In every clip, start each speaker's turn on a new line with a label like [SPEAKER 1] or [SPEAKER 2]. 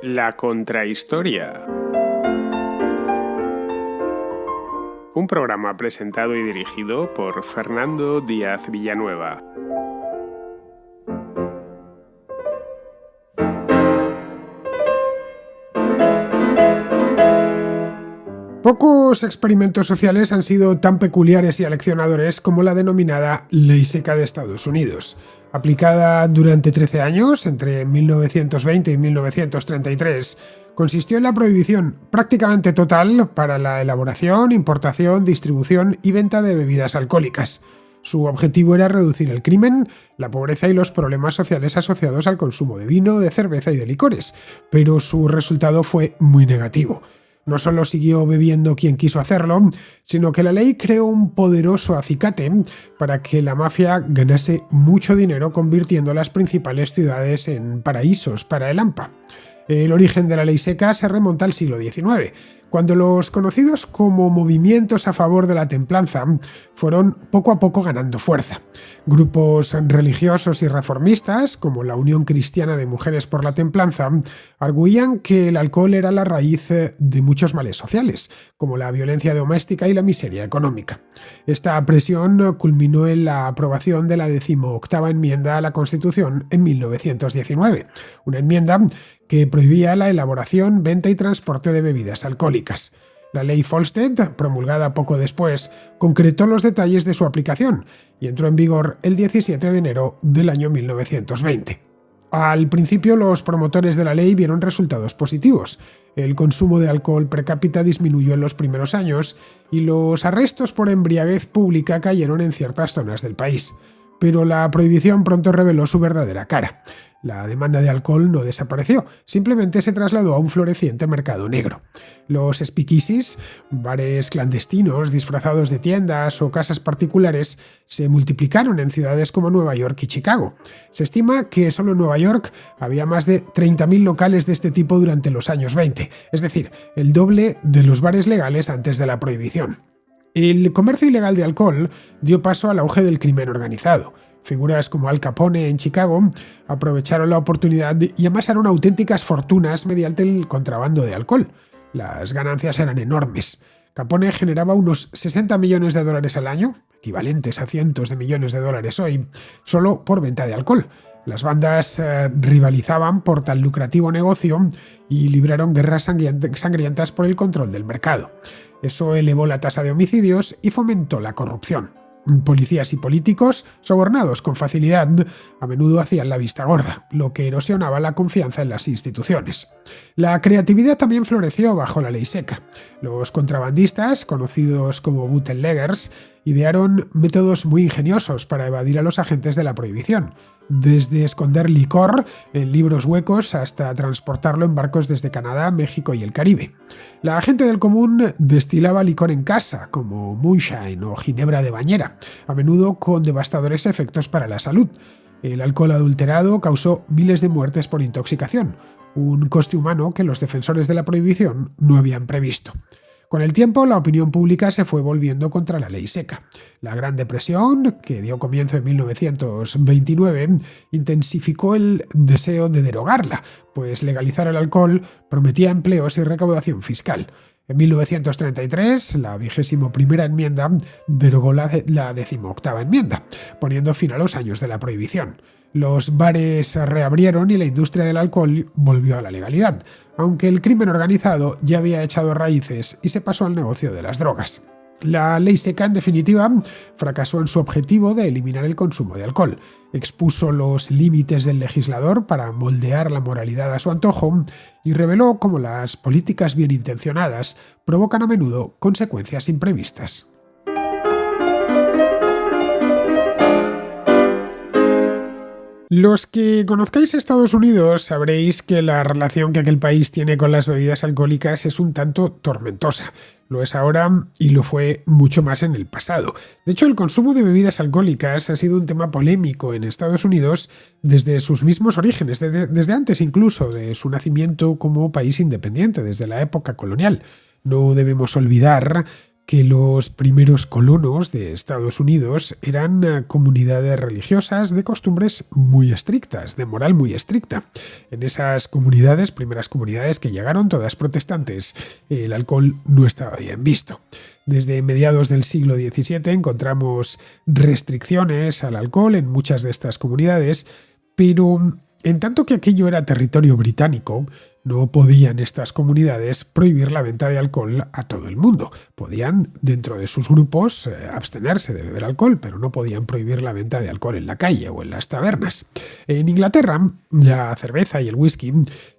[SPEAKER 1] La Contrahistoria. Un programa presentado y dirigido por Fernando Díaz Villanueva.
[SPEAKER 2] Pocos experimentos sociales han sido tan peculiares y aleccionadores como la denominada Ley Seca de Estados Unidos. Aplicada durante 13 años, entre 1920 y 1933, consistió en la prohibición prácticamente total para la elaboración, importación, distribución y venta de bebidas alcohólicas. Su objetivo era reducir el crimen, la pobreza y los problemas sociales asociados al consumo de vino, de cerveza y de licores, pero su resultado fue muy negativo. No solo siguió bebiendo quien quiso hacerlo, sino que la ley creó un poderoso acicate para que la mafia ganase mucho dinero convirtiendo las principales ciudades en paraísos para el AMPA. El origen de la ley seca se remonta al siglo XIX, cuando los conocidos como movimientos a favor de la templanza fueron poco a poco ganando fuerza. Grupos religiosos y reformistas, como la Unión Cristiana de Mujeres por la Templanza, arguían que el alcohol era la raíz de muchos males sociales, como la violencia doméstica y la miseria económica. Esta presión culminó en la aprobación de la 18ª enmienda a la Constitución en 1919, una enmienda que prohibía la elaboración, venta y transporte de bebidas alcohólicas. La ley Volstead, promulgada poco después, concretó los detalles de su aplicación y entró en vigor el 17 de enero del año 1920. Al principio, los promotores de la ley vieron resultados positivos. El consumo de alcohol per cápita disminuyó en los primeros años y los arrestos por embriaguez pública cayeron en ciertas zonas del país. Pero la prohibición pronto reveló su verdadera cara. La demanda de alcohol no desapareció, simplemente se trasladó a un floreciente mercado negro. Los speakeasies, bares clandestinos disfrazados de tiendas o casas particulares, se multiplicaron en ciudades como Nueva York y Chicago. Se estima que solo en Nueva York había más de 30.000 locales de este tipo durante los años 20, es decir, el doble de los bares legales antes de la prohibición. El comercio ilegal de alcohol dio paso al auge del crimen organizado. Figuras como Al Capone en Chicago aprovecharon la oportunidad y amasaron auténticas fortunas mediante el contrabando de alcohol. Las ganancias eran enormes. Capone generaba unos $60 millones al año, equivalentes a cientos de millones de dólares hoy, solo por venta de alcohol. Las bandas rivalizaban por tal lucrativo negocio y libraron guerras sangrientas por el control del mercado. Eso elevó la tasa de homicidios y fomentó la corrupción. Policías y políticos, sobornados con facilidad, a menudo hacían la vista gorda, lo que erosionaba la confianza en las instituciones. La creatividad también floreció bajo la ley seca. Los contrabandistas, conocidos como bootleggers, idearon métodos muy ingeniosos para evadir a los agentes de la prohibición, desde esconder licor en libros huecos hasta transportarlo en barcos desde Canadá, México y el Caribe. La gente del común destilaba licor en casa, como moonshine o ginebra de bañera, a menudo con devastadores efectos para la salud. El alcohol adulterado causó miles de muertes por intoxicación, un coste humano que los defensores de la prohibición no habían previsto. Con el tiempo, la opinión pública se fue volviendo contra la ley seca. La Gran Depresión, que dio comienzo en 1929, intensificó el deseo de derogarla, pues legalizar el alcohol prometía empleos y recaudación fiscal. En 1933, la 21ª enmienda derogó la 18ª enmienda, poniendo fin a los años de la prohibición. Los bares reabrieron y la industria del alcohol volvió a la legalidad, aunque el crimen organizado ya había echado raíces y se pasó al negocio de las drogas. La ley seca, en definitiva, fracasó en su objetivo de eliminar el consumo de alcohol. Expuso los límites del legislador para moldear la moralidad a su antojo y reveló cómo las políticas bien intencionadas provocan a menudo consecuencias imprevistas. Los que conozcáis Estados Unidos sabréis que la relación que aquel país tiene con las bebidas alcohólicas es un tanto tormentosa. Lo es ahora y lo fue mucho más en el pasado. De hecho, el consumo de bebidas alcohólicas ha sido un tema polémico en Estados Unidos desde sus mismos orígenes, desde antes incluso de su nacimiento como país independiente, desde la época colonial. No debemos olvidar que los primeros colonos de Estados Unidos eran comunidades religiosas de costumbres muy estrictas, de moral muy estricta. En esas comunidades, primeras comunidades que llegaron, todas protestantes, el alcohol no estaba bien visto. Desde mediados del siglo XVII encontramos restricciones al alcohol en muchas de estas comunidades, pero en tanto que aquello era territorio británico, no podían estas comunidades prohibir la venta de alcohol a todo el mundo. Podían, dentro de sus grupos, abstenerse de beber alcohol, pero no podían prohibir la venta de alcohol en la calle o en las tabernas. En Inglaterra, la cerveza y el whisky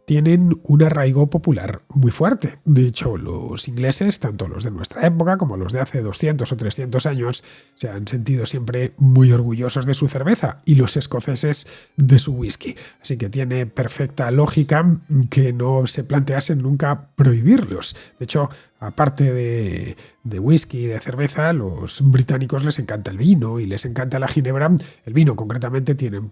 [SPEAKER 2] tienen un arraigo popular muy fuerte. De hecho, los ingleses, tanto los de nuestra época como los de hace 200 o 300 años, se han sentido siempre muy orgullosos de su cerveza y los escoceses de su whisky. Así que tiene perfecta lógica que no se planteasen nunca prohibirlos. De hecho, aparte de whisky y de cerveza, a los británicos les encanta el vino y les encanta la ginebra. El vino, concretamente, tiene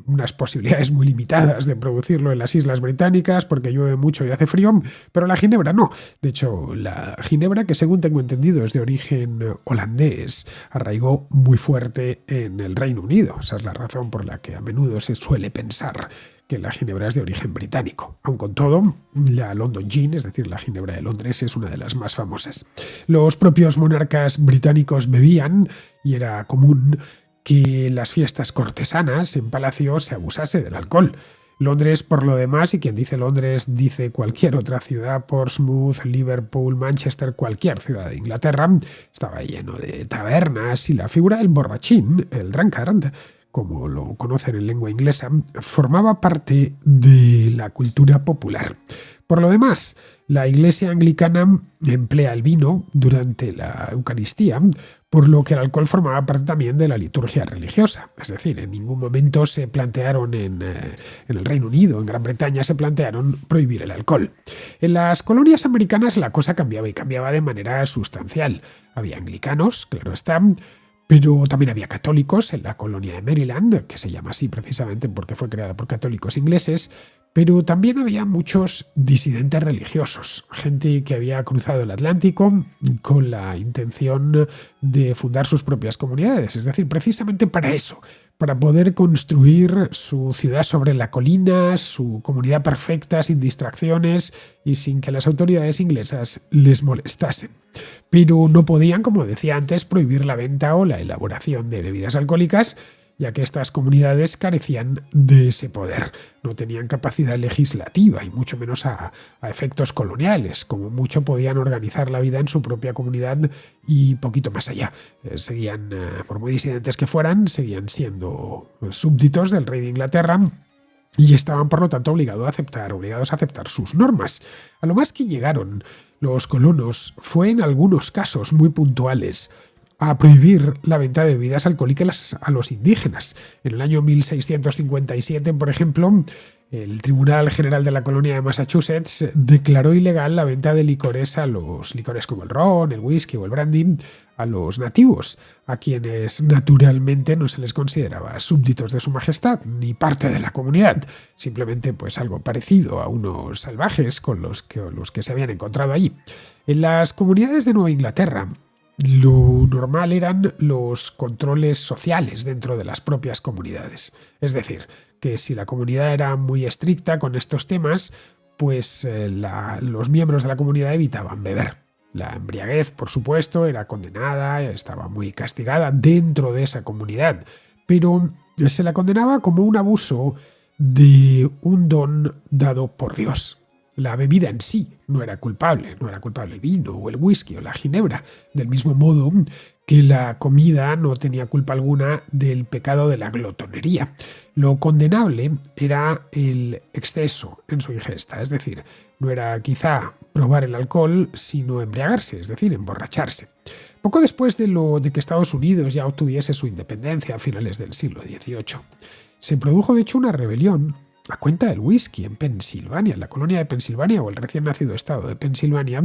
[SPEAKER 2] unas posibilidades muy limitadas de producirlo en las Islas Británicas porque llueve mucho y hace frío, pero la ginebra no. De hecho, la ginebra, que según tengo entendido es de origen holandés, arraigó muy fuerte en el Reino Unido. Esa es la razón por la que a menudo se suele pensar que la ginebra es de origen británico. Aun con todo, la London Gin, es decir, la ginebra de Londres, es una de las más famosas. Los propios monarcas británicos bebían y era común que en las fiestas cortesanas en palacio se abusase del alcohol. Londres, por lo demás, y quien dice Londres dice cualquier otra ciudad, Portsmouth, Liverpool, Manchester, cualquier ciudad de Inglaterra, estaba lleno de tabernas y la figura del borrachín, el drunkard, como lo conocen en lengua inglesa, formaba parte de la cultura popular. Por lo demás, la Iglesia anglicana emplea el vino durante la Eucaristía, por lo que el alcohol formaba parte también de la liturgia religiosa. Es decir, en ningún momento se plantearon en el Reino Unido, en Gran Bretaña, se plantearon prohibir el alcohol. En las colonias americanas la cosa cambiaba y cambiaba de manera sustancial. Había anglicanos, claro está, pero también había católicos en la colonia de Maryland, que se llama así precisamente porque fue creada por católicos ingleses, pero también había muchos disidentes religiosos, gente que había cruzado el Atlántico con la intención de fundar sus propias comunidades, es decir, precisamente para eso, para poder construir su ciudad sobre la colina, su comunidad perfecta, sin distracciones y sin que las autoridades inglesas les molestasen. Pero no podían, como decía antes, prohibir la venta o la elaboración de bebidas alcohólicas, ya que estas comunidades carecían de ese poder. No tenían capacidad legislativa y mucho menos a efectos coloniales. Como mucho podían organizar la vida en su propia comunidad y poquito más allá. Seguían, por muy disidentes que fueran, seguían siendo súbditos del rey de Inglaterra y estaban, por lo tanto, obligados a aceptar sus normas. A lo más que llegaron los colonos fue en algunos casos muy puntuales a prohibir la venta de bebidas alcohólicas a los indígenas. En el año 1657, por ejemplo, el Tribunal General de la Colonia de Massachusetts declaró ilegal la venta de licores como el ron, el whisky o el brandy, a los nativos, a quienes naturalmente no se les consideraba súbditos de su majestad ni parte de la comunidad, simplemente pues algo parecido a unos salvajes con los que se habían encontrado allí. En las comunidades de Nueva Inglaterra, lo normal eran los controles sociales dentro de las propias comunidades. Es decir, que si la comunidad era muy estricta con estos temas, pues los miembros de la comunidad evitaban beber. La embriaguez, por supuesto, era condenada, estaba muy castigada dentro de esa comunidad, pero se la condenaba como un abuso de un don dado por Dios. La bebida en sí no era culpable el vino o el whisky o la ginebra, del mismo modo que la comida no tenía culpa alguna del pecado de la glotonería. Lo condenable era el exceso en su ingesta, es decir, no era quizá probar el alcohol, sino embriagarse, es decir, emborracharse. Poco después de que Estados Unidos ya obtuviese su independencia a finales del siglo XVIII, se produjo de hecho una rebelión a cuenta del whisky en Pensilvania, en la colonia de Pensilvania o el recién nacido estado de Pensilvania,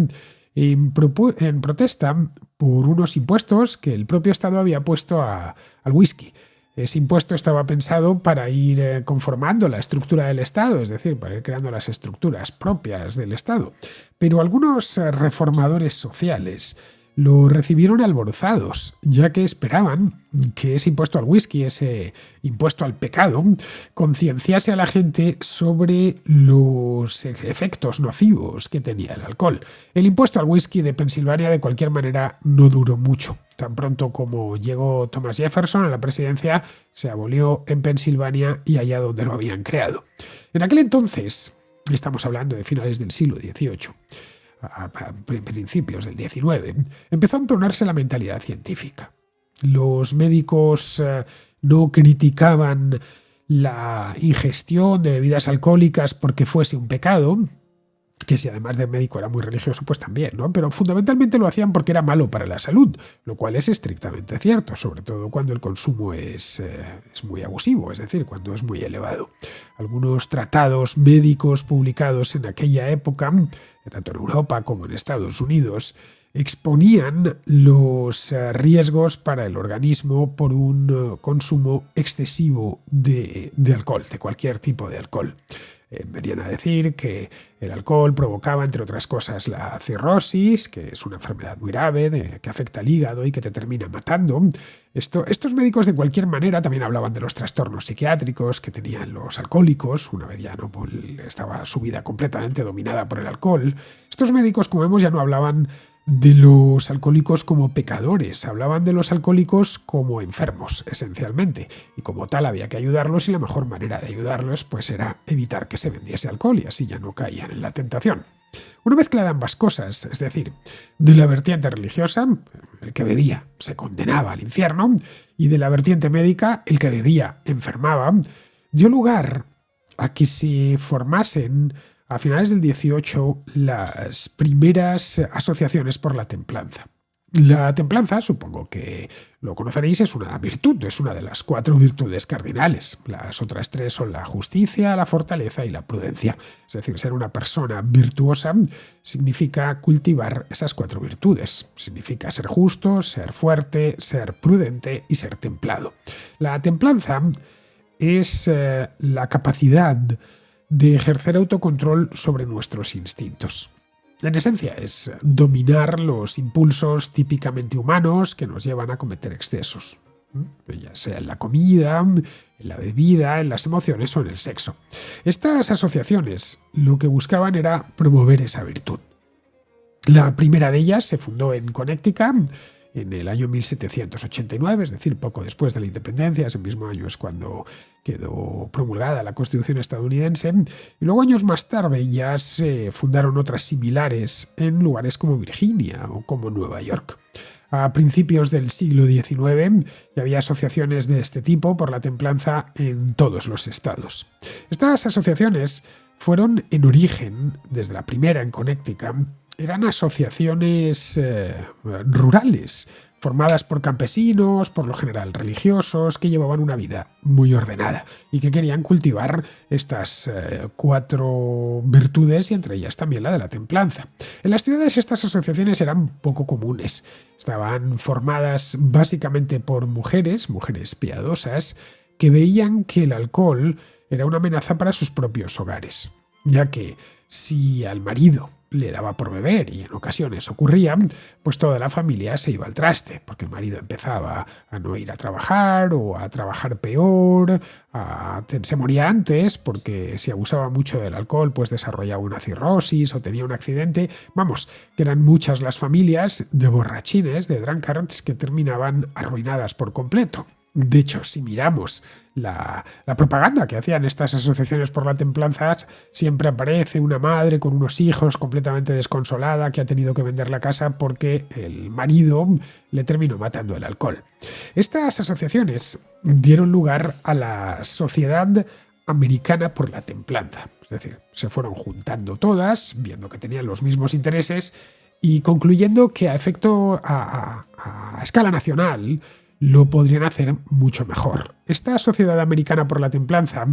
[SPEAKER 2] en protesta por unos impuestos que el propio estado había puesto al whisky. Ese impuesto estaba pensado para ir conformando la estructura del estado, es decir, para ir creando las estructuras propias del estado. Pero algunos reformadores sociales lo recibieron alborozados, ya que esperaban que ese impuesto al whisky, ese impuesto al pecado, concienciase a la gente sobre los efectos nocivos que tenía el alcohol. El impuesto al whisky de Pensilvania, de cualquier manera, no duró mucho. Tan pronto como llegó Thomas Jefferson a la presidencia, se abolió en Pensilvania y allá donde lo habían creado. En aquel entonces, estamos hablando de finales del siglo XVIII, a principios del XIX, empezó a imponerse la mentalidad científica. Los médicos no criticaban la ingestión de bebidas alcohólicas porque fuese un pecado, que si además de médico era muy religioso, pues también, ¿no? Pero fundamentalmente lo hacían porque era malo para la salud, lo cual es estrictamente cierto, sobre todo cuando el consumo es muy abusivo, es decir, cuando es muy elevado. Algunos tratados médicos publicados en aquella época, tanto en Europa como en Estados Unidos, exponían los riesgos para el organismo por un consumo excesivo de alcohol, de cualquier tipo de alcohol. Venían a decir que el alcohol provocaba, entre otras cosas, la cirrosis, que es una enfermedad muy grave, que afecta al hígado y que te termina matando. Estos médicos, de cualquier manera, también hablaban de los trastornos psiquiátricos que tenían los alcohólicos, una vez ya no estaba su vida completamente dominada por el alcohol. Estos médicos, como vemos, ya no hablaban de los alcohólicos como pecadores, hablaban de los alcohólicos como enfermos, esencialmente, y como tal había que ayudarlos, y la mejor manera de ayudarlos pues era evitar que se vendiese alcohol, y así ya no caían en la tentación. Una mezcla de ambas cosas, es decir, de la vertiente religiosa, el que bebía se condenaba al infierno, y de la vertiente médica, el que bebía enfermaba, dio lugar a que se formasen a finales del 18 las primeras asociaciones por la templanza. La templanza, supongo que lo conoceréis, es una virtud, es una de las 4 virtudes cardinales. Las otras 3 son la justicia, la fortaleza y la prudencia. Es decir, ser una persona virtuosa significa cultivar esas 4 virtudes. Significa ser justo, ser fuerte, ser prudente y ser templado. La templanza es la capacidad de ejercer autocontrol sobre nuestros instintos. En esencia es dominar los impulsos típicamente humanos que nos llevan a cometer excesos, ya sea en la comida, en la bebida, en las emociones o en el sexo. Estas asociaciones lo que buscaban era promover esa virtud. La primera de ellas se fundó en Connecticut en el año 1789, es decir, poco después de la independencia. Ese mismo año es cuando quedó promulgada la Constitución estadounidense, y luego años más tarde ya se fundaron otras similares en lugares como Virginia o como Nueva York. A principios del siglo XIX ya había asociaciones de este tipo por la templanza en todos los estados. Estas asociaciones fueron en origen, desde la primera en Connecticut, eran asociaciones rurales, formadas por campesinos, por lo general religiosos, que llevaban una vida muy ordenada y que querían cultivar estas 4 virtudes, y entre ellas también la de la templanza. En las ciudades estas asociaciones eran poco comunes. Estaban formadas básicamente por mujeres piadosas, que veían que el alcohol era una amenaza para sus propios hogares, ya que si al marido le daba por beber, y en ocasiones ocurría, pues toda la familia se iba al traste, porque el marido empezaba a no ir a trabajar o a trabajar peor, se moría antes porque si abusaba mucho del alcohol pues desarrollaba una cirrosis o tenía un accidente. Vamos, que eran muchas las familias de borrachines, de drunkards, que terminaban arruinadas por completo. De hecho, si miramos la propaganda que hacían estas asociaciones por la templanza, siempre aparece una madre con unos hijos completamente desconsolada que ha tenido que vender la casa porque el marido le terminó matando el alcohol. Estas asociaciones dieron lugar a la Sociedad Americana por la Templanza. Es decir, se fueron juntando todas, viendo que tenían los mismos intereses y concluyendo que a escala nacional lo podrían hacer mucho mejor. Esta Sociedad Americana por la Templanza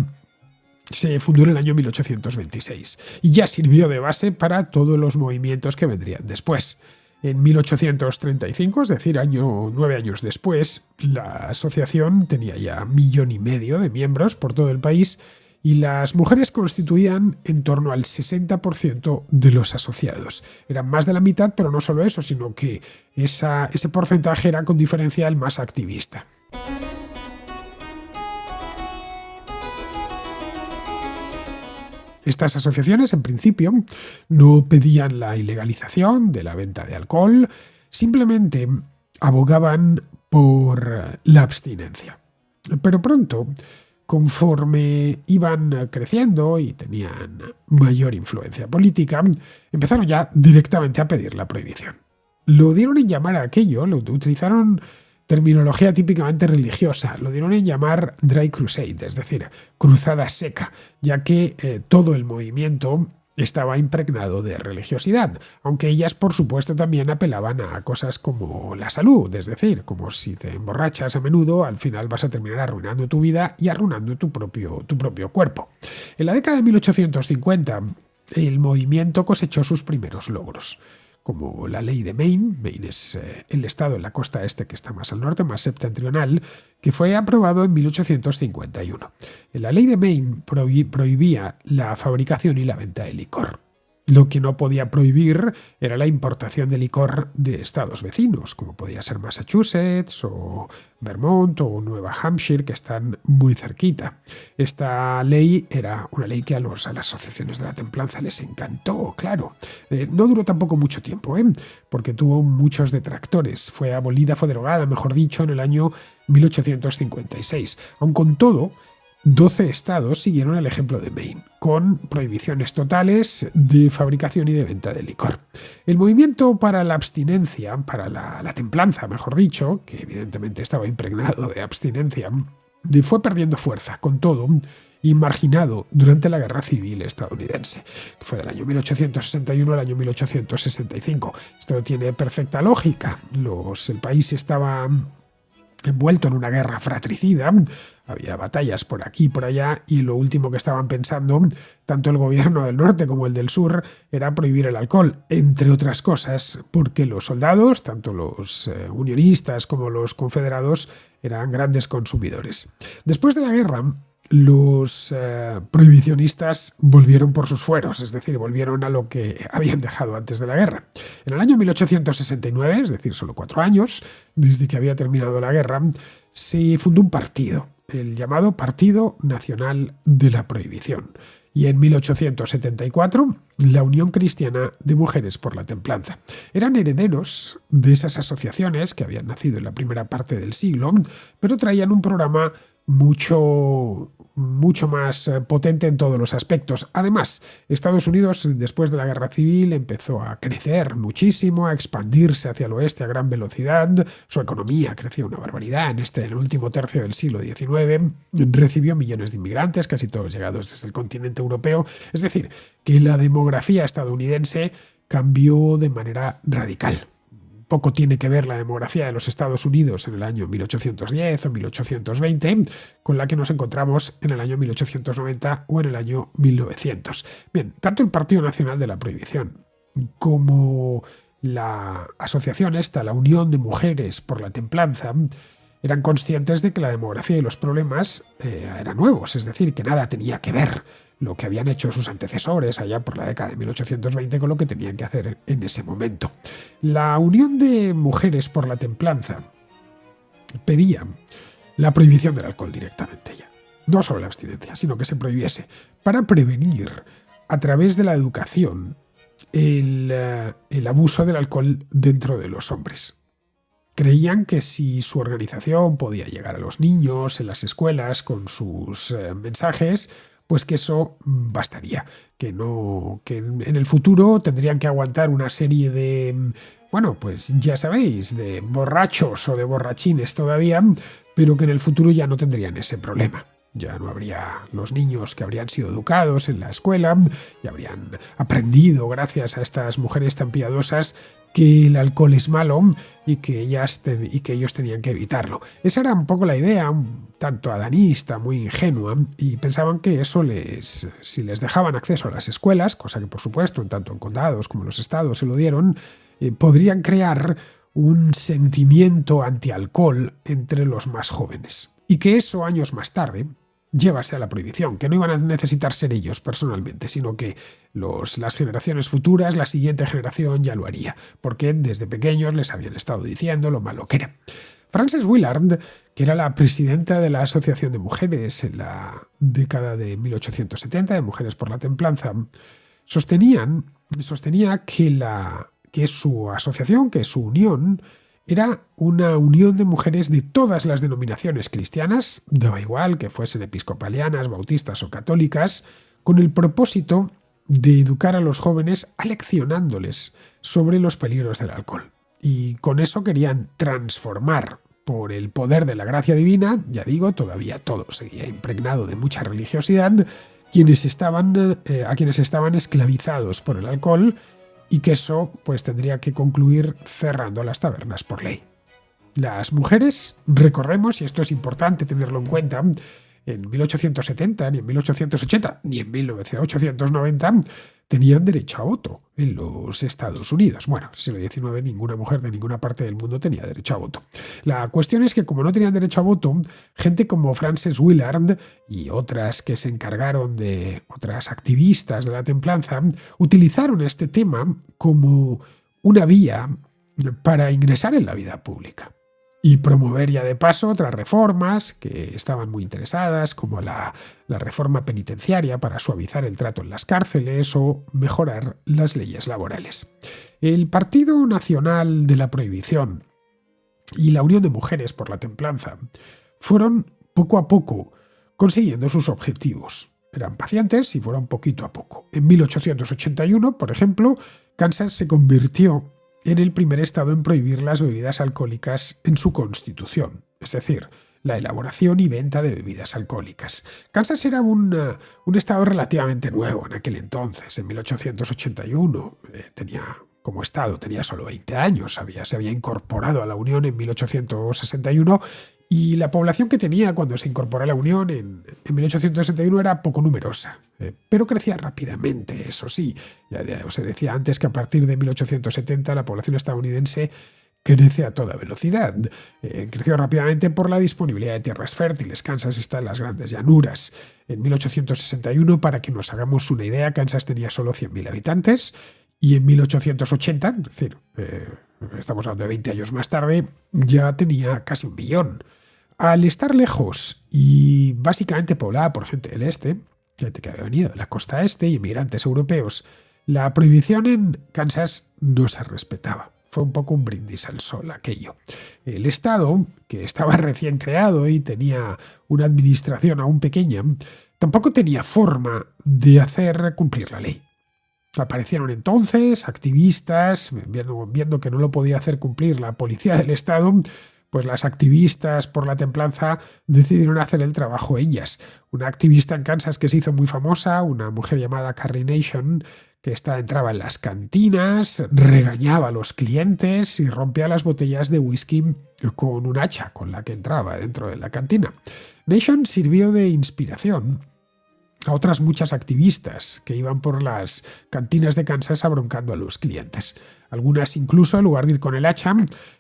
[SPEAKER 2] se fundó en el año 1826 y ya sirvió de base para todos los movimientos que vendrían después. En 1835, es decir, 9 años después, la asociación tenía ya 1,5 millones de miembros por todo el país y las mujeres constituían en torno al 60% de los asociados. Eran más de la mitad, pero no solo eso, sino que ese porcentaje era con diferencia el más activista. Estas asociaciones, en principio, no pedían la ilegalización de la venta de alcohol, simplemente abogaban por la abstinencia. Pero pronto, conforme iban creciendo y tenían mayor influencia política, empezaron ya directamente a pedir la prohibición. Lo dieron en llamar a aquello, lo utilizaron terminología típicamente religiosa, lo dieron en llamar Dry Crusade, es decir, cruzada seca, ya que todo el movimiento estaba impregnado de religiosidad, aunque ellas por supuesto también apelaban a cosas como la salud, es decir, como si te emborrachas a menudo, al final vas a terminar arruinando tu vida y arruinando tu propio cuerpo. En la década de 1850, el movimiento cosechó sus primeros logros, como la ley de Maine. Maine es el estado en la costa este que está más al norte, más septentrional, que fue aprobado en 1851. La ley de Maine prohibía la fabricación y la venta de licor. Lo que no podía prohibir era la importación de licor de estados vecinos, como podía ser Massachusetts o Vermont o Nueva Hampshire, que están muy cerquita. Esta ley era una ley que a las asociaciones de la templanza les encantó, claro. No duró tampoco mucho tiempo, porque tuvo muchos detractores. Fue derogada, mejor dicho, en el año 1856. Aun con todo, 12 estados siguieron el ejemplo de Maine, con prohibiciones totales de fabricación y de venta de licor. El movimiento para la abstinencia, para la templanza, mejor dicho, que evidentemente estaba impregnado de abstinencia, fue perdiendo fuerza, con todo, y marginado durante la Guerra Civil estadounidense, que fue del año 1861 al año 1865. Esto tiene perfecta lógica. El país estaba envuelto en una guerra fratricida, había batallas por aquí y por allá, y lo último que estaban pensando, tanto el gobierno del norte como el del sur, era prohibir el alcohol, entre otras cosas, porque los soldados, tanto los unionistas como los confederados, eran grandes consumidores. Después de la guerra, los prohibicionistas volvieron por sus fueros, es decir, volvieron a lo que habían dejado antes de la guerra. En el año 1869, es decir, solo 4 años desde que había terminado la guerra, se fundó un partido, el llamado Partido Nacional de la Prohibición. Y en 1874, la Unión Cristiana de Mujeres por la Templanza. Eran herederos de esas asociaciones que habían nacido en la primera parte del siglo, pero traían un programa mucho más potente en todos los aspectos. Además, Estados Unidos, después de la Guerra Civil, empezó a crecer muchísimo, a expandirse hacia el oeste a gran velocidad. Su economía creció una barbaridad en el último tercio del siglo XIX. Recibió millones de inmigrantes, casi todos llegados desde el continente europeo. Es decir, que la demografía estadounidense cambió de manera radical. Poco tiene que ver la demografía de los Estados Unidos en el año 1810 o 1820 con la que nos encontramos en el año 1890 o en el año 1900. Bien, tanto el Partido Nacional de la Prohibición como la asociación la Unión de Mujeres por la Templanza, eran conscientes de que la demografía y los problemas eran nuevos, es decir, que nada tenía que ver lo que habían hecho sus antecesores allá por la década de 1820 con lo que tenían que hacer en ese momento. La Unión de Mujeres por la Templanza pedía la prohibición del alcohol directamente ya. No solo la abstinencia, sino que se prohibiese, para prevenir a través de la educación el abuso del alcohol dentro de los hombres. Creían que si su organización podía llegar a los niños en las escuelas con sus mensajes, pues que eso bastaría, que en el futuro tendrían que aguantar una serie de, pues ya sabéis, de borrachos o de borrachines todavía, pero que en el futuro ya no tendrían ese problema. Ya no habría los niños que habrían sido educados en la escuela y habrían aprendido, gracias a estas mujeres tan piadosas, que el alcohol es malo y que ellos tenían que evitarlo. Esa era un poco la idea, un tanto adanista, muy ingenua, y pensaban que eso si les dejaban acceso a las escuelas, cosa que por supuesto tanto en condados como en los estados se lo dieron, podrían crear un sentimiento antialcohol entre los más jóvenes. Y que eso años más tarde llevarse a la prohibición, que no iban a necesitar ser ellos personalmente, sino que las generaciones futuras, la siguiente generación ya lo haría, porque desde pequeños les habían estado diciendo lo malo que era. Frances Willard, que era la presidenta de la Asociación de Mujeres en la década de 1870, de Mujeres por la Templanza, sostenía que su asociación, que su unión, era una unión de mujeres de todas las denominaciones cristianas, daba igual que fuesen episcopalianas, bautistas o católicas, con el propósito de educar a los jóvenes aleccionándoles sobre los peligros del alcohol. Y con eso querían transformar, por el poder de la gracia divina, ya digo, todavía todo seguía impregnado de mucha religiosidad, a quienes estaban esclavizados por el alcohol, y que eso pues tendría que concluir cerrando las tabernas por ley. Las mujeres, recordemos, y esto es importante tenerlo en cuenta, en 1870, ni en 1880, ni en 1890 tenían derecho a voto en los Estados Unidos. Bueno, en el siglo XIX ninguna mujer de ninguna parte del mundo tenía derecho a voto. La cuestión es que como no tenían derecho a voto, gente como Frances Willard y otras que se encargaron de otras activistas de la templanza utilizaron este tema como una vía para ingresar en la vida pública y promover ya de paso otras reformas que estaban muy interesadas, como la reforma penitenciaria para suavizar el trato en las cárceles o mejorar las leyes laborales. El Partido Nacional de la Prohibición y la Unión de Mujeres por la Templanza fueron poco a poco consiguiendo sus objetivos. Eran pacientes y fueron poquito a poco. En 1881, por ejemplo, Kansas se convirtió en el primer estado en prohibir las bebidas alcohólicas en su constitución, es decir, la elaboración y venta de bebidas alcohólicas. Kansas era un estado relativamente nuevo en aquel entonces, en 1881. Como estado tenía solo 20 años, se había incorporado a la Unión en 1861 y la población que tenía cuando se incorporó a la Unión en 1861 era poco numerosa, pero crecía rápidamente, eso sí. Ya os decía antes que a partir de 1870 la población estadounidense crece a toda velocidad. Creció rápidamente por la disponibilidad de tierras fértiles. Kansas está en las grandes llanuras. En 1861, para que nos hagamos una idea, Kansas tenía solo 100.000 habitantes y en 1880, es decir, estamos hablando de 20 años más tarde, ya tenía casi 1 millón. Al estar lejos y básicamente poblada por gente del este, gente que había venido de la costa este y inmigrantes europeos, la prohibición en Kansas no se respetaba. Fue un poco un brindis al sol aquello. El Estado, que estaba recién creado y tenía una administración aún pequeña, tampoco tenía forma de hacer cumplir la ley. Aparecieron entonces activistas, viendo que no lo podía hacer cumplir la policía del Estado, pues las activistas por la templanza decidieron hacer el trabajo ellas. Una activista en Kansas que se hizo muy famosa, una mujer llamada Carrie Nation, que entraba en las cantinas, regañaba a los clientes y rompía las botellas de whisky con un hacha con la que entraba dentro de la cantina. Nation sirvió de inspiración a otras muchas activistas que iban por las cantinas de Kansas abroncando a los clientes. Algunas incluso, en lugar de ir con el hacha,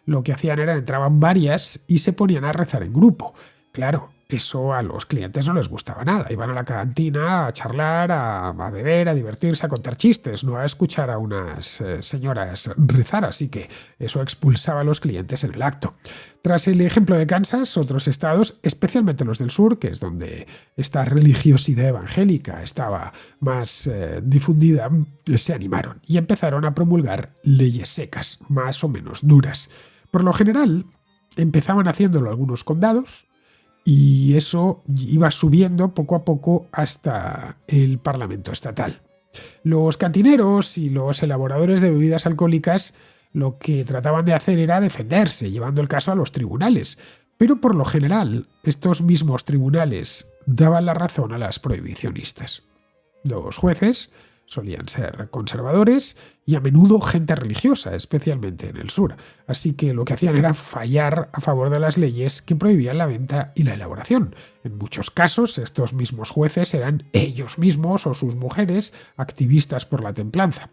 [SPEAKER 2] lo que hacían era entraban varias y se ponían a rezar en grupo. Claro, eso a los clientes no les gustaba nada. Iban a la cantina a charlar, a beber, a divertirse, a contar chistes, no a escuchar a unas señoras rezar, así que eso expulsaba a los clientes en el acto. Tras el ejemplo de Kansas, otros estados, especialmente los del sur, que es donde esta religiosidad evangélica estaba más difundida, se animaron y empezaron a promulgar leyes secas, más o menos duras. Por lo general, empezaban haciéndolo algunos condados, y eso iba subiendo poco a poco hasta el Parlamento estatal. Los cantineros y los elaboradores de bebidas alcohólicas lo que trataban de hacer era defenderse, llevando el caso a los tribunales. Pero por lo general, estos mismos tribunales daban la razón a las prohibicionistas. Los jueces solían ser conservadores y a menudo gente religiosa, especialmente en el sur. Así que lo que hacían era fallar a favor de las leyes que prohibían la venta y la elaboración. En muchos casos, estos mismos jueces eran ellos mismos o sus mujeres activistas por la templanza.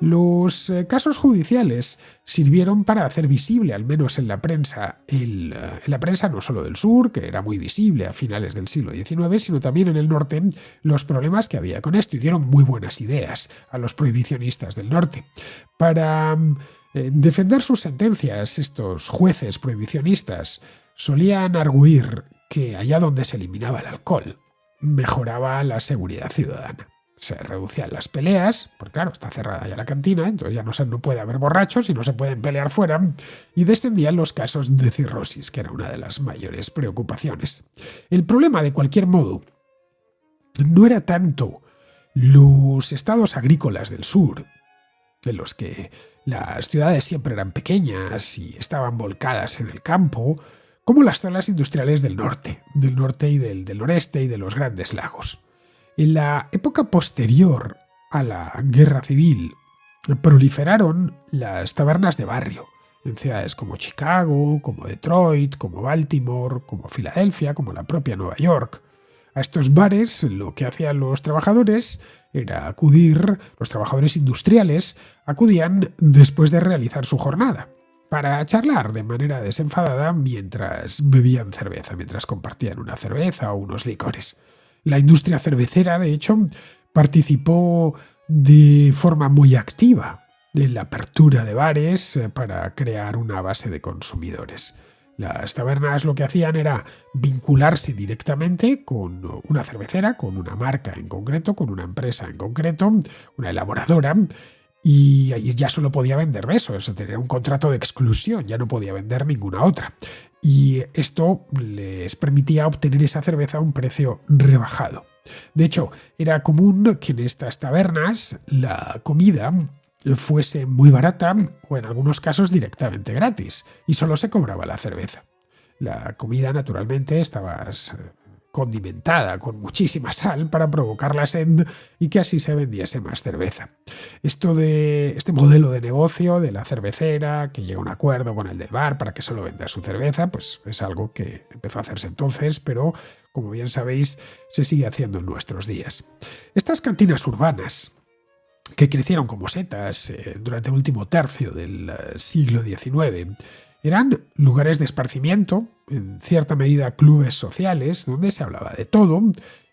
[SPEAKER 2] Los casos judiciales sirvieron para hacer visible, al menos en la prensa, en la prensa no solo del sur, que era muy visible a finales del siglo XIX, sino también en el norte, los problemas que había con esto, y dieron muy buenas ideas a los prohibicionistas del norte. Para defender sus sentencias, estos jueces prohibicionistas solían arguir que allá donde se eliminaba el alcohol, mejoraba la seguridad ciudadana. Se reducían las peleas, porque claro, está cerrada ya la cantina, entonces ya no puede haber borrachos y no se pueden pelear fuera, y descendían los casos de cirrosis, que era una de las mayores preocupaciones. El problema, de cualquier modo, no era tanto los estados agrícolas del sur, en los que las ciudades siempre eran pequeñas y estaban volcadas en el campo, como las zonas industriales del norte y del noreste y de los grandes lagos. En la época posterior a la Guerra Civil proliferaron las tabernas de barrio en ciudades como Chicago, como Detroit, como Baltimore, como Filadelfia, como la propia Nueva York. A estos bares lo que hacían los trabajadores era acudir, los trabajadores industriales acudían después de realizar su jornada, para charlar de manera desenfadada mientras bebían cerveza, mientras compartían una cerveza o unos licores. La industria cervecera, de hecho, participó de forma muy activa en la apertura de bares para crear una base de consumidores. Las tabernas lo que hacían era vincularse directamente con una cervecera, con una marca en concreto, con una empresa en concreto, una elaboradora, y ya solo podía vender de eso tenía un contrato de exclusión, ya no podía vender ninguna otra. Y esto les permitía obtener esa cerveza a un precio rebajado. De hecho, era común que en estas tabernas la comida fuese muy barata o en algunos casos directamente gratis, y solo se cobraba la cerveza. La comida, naturalmente, estaba condimentada con muchísima sal para provocar la sed y que así se vendiese más cerveza. Este modelo de negocio de la cervecera, que llega a un acuerdo con el del bar para que solo venda su cerveza, pues es algo que empezó a hacerse entonces, pero como bien sabéis, se sigue haciendo en nuestros días. Estas cantinas urbanas, que crecieron como setas durante el último tercio del siglo XIX, eran lugares de esparcimiento, en cierta medida clubes sociales, donde se hablaba de todo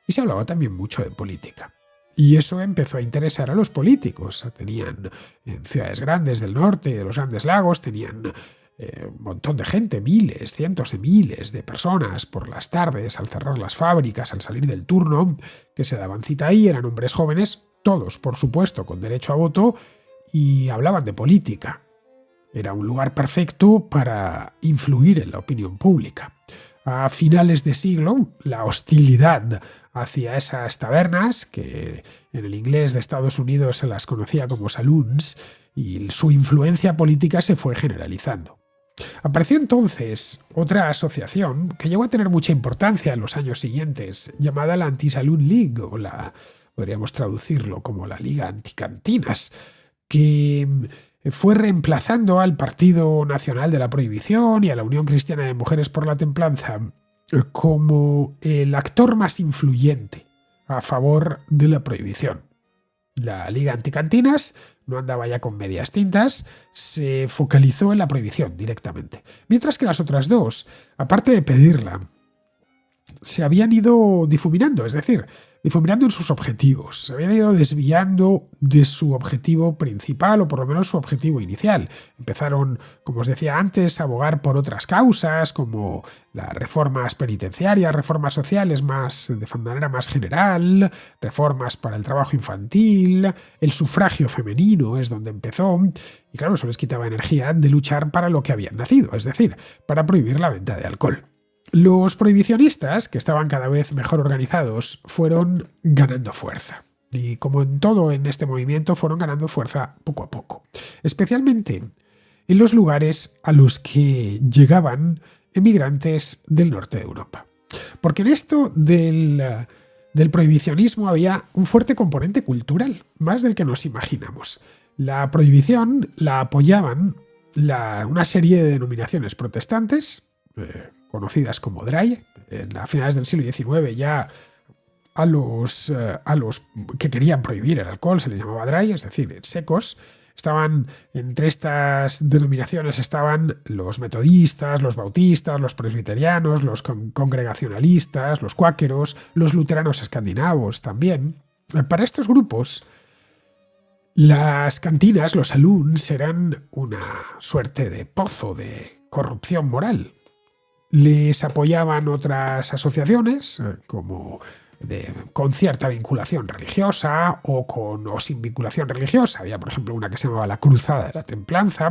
[SPEAKER 2] y se hablaba también mucho de política. Y eso empezó a interesar a los políticos. Tenían en ciudades grandes del norte y de los Grandes Lagos, tenían un montón de gente, miles, cientos de miles de personas por las tardes, al cerrar las fábricas, al salir del turno, que se daban cita ahí, eran hombres jóvenes, todos, por supuesto, con derecho a voto, y hablaban de política. Era un lugar perfecto para influir en la opinión pública. A finales de siglo, la hostilidad hacia esas tabernas, que en el inglés de Estados Unidos se las conocía como saloons, y su influencia política se fue generalizando. Apareció entonces otra asociación que llegó a tener mucha importancia en los años siguientes, llamada la Anti-Saloon League, o podríamos traducirlo como la Liga Anticantinas, que fue reemplazando al Partido Nacional de la Prohibición y a la Unión Cristiana de Mujeres por la Templanza como el actor más influyente a favor de la prohibición. La Liga Anticantinas no andaba ya con medias tintas, se focalizó en la prohibición directamente, mientras que las otras dos, aparte de pedirla, se habían ido difuminando, es decir, difuminando en sus objetivos, se habían ido desviando de su objetivo principal, o por lo menos su objetivo inicial. Empezaron, como os decía antes, a abogar por otras causas, como las reformas penitenciarias, reformas sociales de manera más general, reformas para el trabajo infantil, el sufragio femenino es donde empezó, y claro, eso les quitaba energía de luchar para lo que habían nacido, es decir, para prohibir la venta de alcohol. Los prohibicionistas, que estaban cada vez mejor organizados, fueron ganando fuerza. Y como en todo en este movimiento, fueron ganando fuerza poco a poco. Especialmente en los lugares a los que llegaban emigrantes del norte de Europa. Porque en esto del prohibicionismo había un fuerte componente cultural, más del que nos imaginamos. La prohibición la apoyaban una serie de denominaciones protestantes, conocidas como Dry. A finales del siglo XIX ya a los que querían prohibir el alcohol se les llamaba Dry, es decir, secos. Entre estas denominaciones estaban los metodistas, los bautistas, los presbiterianos, los congregacionalistas, los cuáqueros, los luteranos escandinavos también. Para estos grupos, las cantinas, los saloons, eran una suerte de pozo de corrupción moral. Les apoyaban otras asociaciones, con cierta vinculación religiosa o sin vinculación religiosa. Había, por ejemplo, una que se llamaba la Cruzada de la Templanza.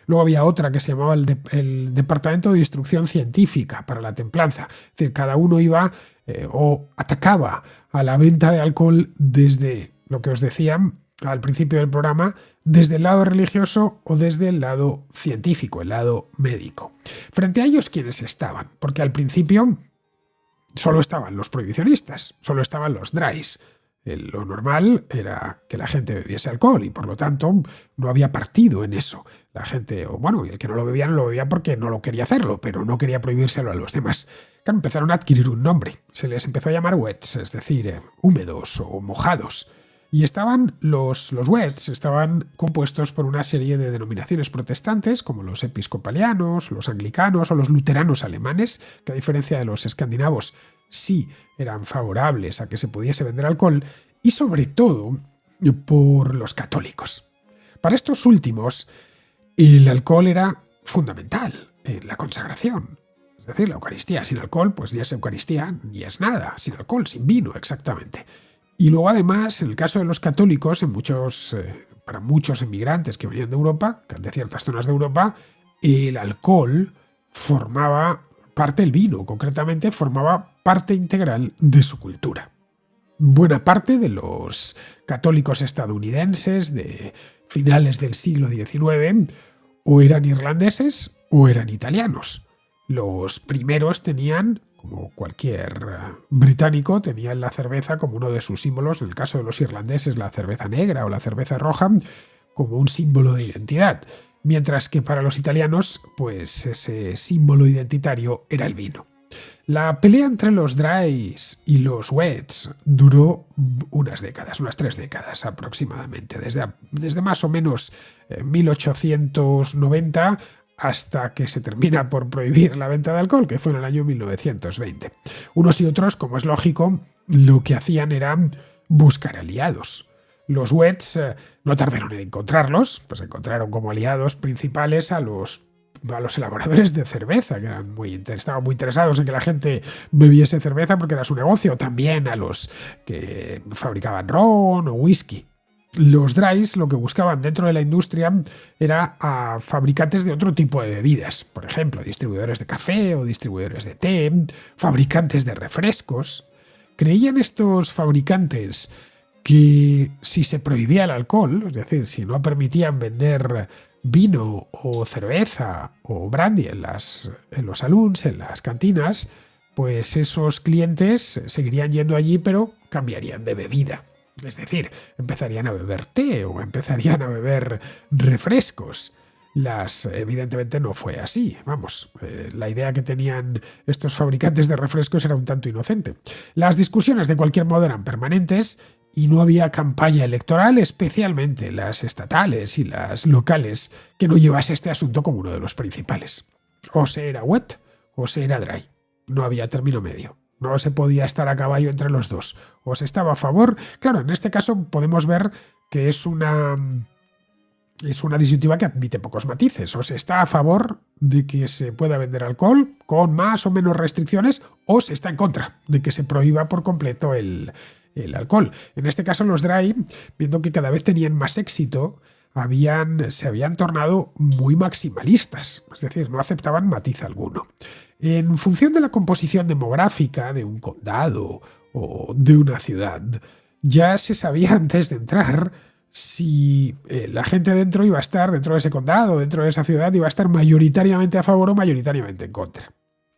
[SPEAKER 2] Luego había otra que se llamaba el Departamento de Instrucción Científica para la Templanza. Es decir, cada uno iba o atacaba a la venta de alcohol desde lo que os decía al principio del programa, desde el lado religioso o desde el lado científico, el lado médico. Frente a ellos, ¿quiénes estaban? Porque al principio solo estaban los prohibicionistas, solo estaban los dries. Lo normal era que la gente bebiese alcohol y por lo tanto no había partido en eso. La gente, y el que no lo bebía porque no lo quería hacerlo, pero no quería prohibírselo a los demás. Claro, empezaron a adquirir un nombre. Se les empezó a llamar wets, es decir, húmedos o mojados. Y los wets estaban compuestos por una serie de denominaciones protestantes, como los episcopalianos, los anglicanos o los luteranos alemanes, que a diferencia de los escandinavos sí eran favorables a que se pudiese vender alcohol, y sobre todo por los católicos. Para estos últimos, el alcohol era fundamental en la consagración. Es decir, la Eucaristía sin alcohol, pues ni es Eucaristía ni es nada, sin alcohol, sin vino, exactamente. Y luego, además, en el caso de los católicos, para muchos inmigrantes que venían de Europa, de ciertas zonas de Europa, el alcohol formaba parte del vino, concretamente formaba parte integral de su cultura. Buena parte de los católicos estadounidenses de finales del siglo XIX o eran irlandeses o eran italianos. Los primeros tenían, como cualquier británico, tenían la cerveza como uno de sus símbolos, en el caso de los irlandeses la cerveza negra o la cerveza roja, como un símbolo de identidad, mientras que para los italianos, pues ese símbolo identitario era el vino. La pelea entre los dries y los wets duró unas 3 décadas aproximadamente, desde más o menos 1890 hasta que se termina por prohibir la venta de alcohol, que fue en el año 1920. Unos y otros, como es lógico, lo que hacían era buscar aliados. Los wets no tardaron en encontrarlos, pues encontraron como aliados principales a los elaboradores de cerveza, que estaban muy interesados en que la gente bebiese cerveza porque era su negocio, también a los que fabricaban ron o whisky. Los dries lo que buscaban dentro de la industria era a fabricantes de otro tipo de bebidas, por ejemplo, distribuidores de café o distribuidores de té, fabricantes de refrescos. Creían estos fabricantes que si se prohibía el alcohol, es decir, si no permitían vender vino o cerveza o brandy en los saloons, en las cantinas, pues esos clientes seguirían yendo allí pero cambiarían de bebida. Es decir, empezarían a beber té o empezarían a beber refrescos. Evidentemente no fue así. La idea que tenían estos fabricantes de refrescos era un tanto inocente. Las discusiones de cualquier modo eran permanentes y no había campaña electoral, especialmente las estatales y las locales, que no llevase este asunto como uno de los principales. O se era wet o se era dry. No había término medio. No se podía estar a caballo entre los dos. O se estaba a favor. Claro, en este caso podemos ver que es una disyuntiva que admite pocos matices. O se está a favor de que se pueda vender alcohol con más o menos restricciones, o se está en contra de que se prohíba por completo el alcohol. En este caso los dry, viendo que cada vez tenían más éxito, se habían tornado muy maximalistas, es decir, no aceptaban matiz alguno. En función de la composición demográfica de un condado o de una ciudad, ya se sabía antes de entrar si la gente dentro de ese condado, dentro de esa ciudad, iba a estar mayoritariamente a favor o mayoritariamente en contra.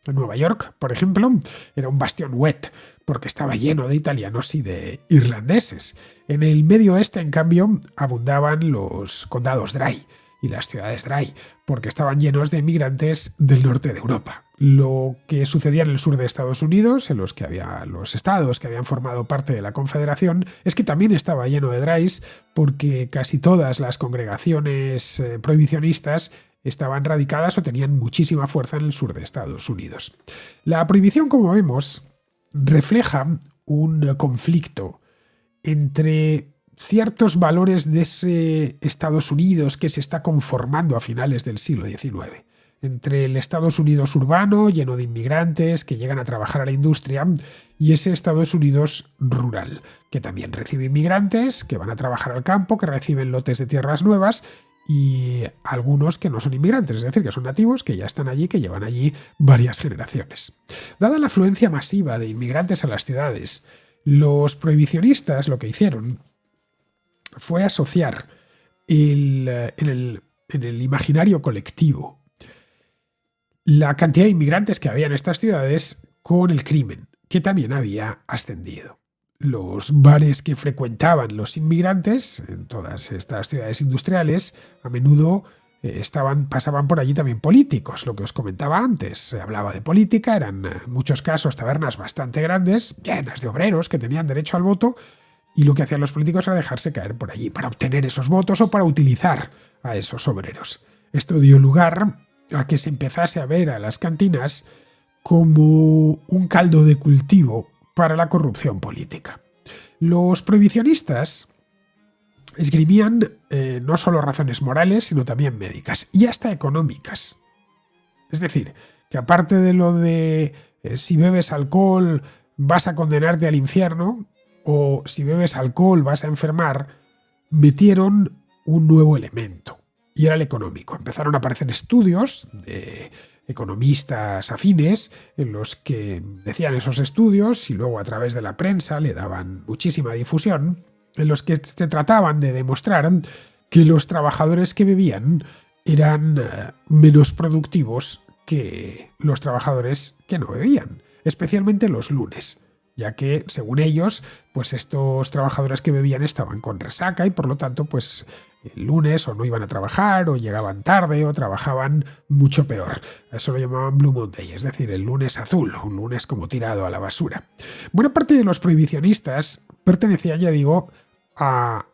[SPEAKER 2] En Nueva York, por ejemplo, era un bastión wet, porque estaba lleno de italianos y de irlandeses. En el medio oeste, en cambio, abundaban los condados dry. y las ciudades dry, porque estaban llenos de inmigrantes del norte de Europa. Lo que sucedía en el sur de Estados Unidos, en los que había los estados que habían formado parte de la Confederación, es que también estaba lleno de drys, porque casi todas las congregaciones prohibicionistas estaban radicadas o tenían muchísima fuerza en el sur de Estados Unidos. La prohibición, como vemos, refleja un conflicto entre ciertos valores de ese Estados Unidos que se está conformando a finales del siglo XIX, entre el Estados Unidos urbano, lleno de inmigrantes que llegan a trabajar a la industria, y ese Estados Unidos rural, que también recibe inmigrantes que van a trabajar al campo, que reciben lotes de tierras nuevas, y algunos que no son inmigrantes, es decir, que son nativos, que ya están allí, que llevan allí varias generaciones. Dada la afluencia masiva de inmigrantes a las ciudades, los prohibicionistas lo que hicieron fue asociar en el imaginario colectivo la cantidad de inmigrantes que había en estas ciudades con el crimen, que también había ascendido. Los bares que frecuentaban los inmigrantes en todas estas ciudades industriales a menudo pasaban por allí también políticos, lo que os comentaba antes. Se hablaba de política, eran en muchos casos tabernas bastante grandes, llenas de obreros que tenían derecho al voto, y lo que hacían los políticos era dejarse caer por allí para obtener esos votos o para utilizar a esos obreros. Esto dio lugar a que se empezase a ver a las cantinas como un caldo de cultivo para la corrupción política. Los prohibicionistas esgrimían no solo razones morales, sino también médicas y hasta económicas. Es decir, que aparte de lo de si bebes alcohol vas a condenarte al infierno, o si bebes alcohol vas a enfermar, metieron un nuevo elemento, y era el económico. Empezaron a aparecer estudios de economistas afines en los que decían esos estudios y luego a través de la prensa le daban muchísima difusión, en los que se trataban de demostrar que los trabajadores que bebían eran menos productivos que los trabajadores que no bebían, especialmente los lunes, ya que, según ellos, pues estos trabajadores que bebían estaban con resaca y por lo tanto pues el lunes o no iban a trabajar o llegaban tarde o trabajaban mucho peor. Eso lo llamaban Blue Monday, es decir, el lunes azul, un lunes como tirado a la basura. Buena parte de los prohibicionistas pertenecían, ya digo, a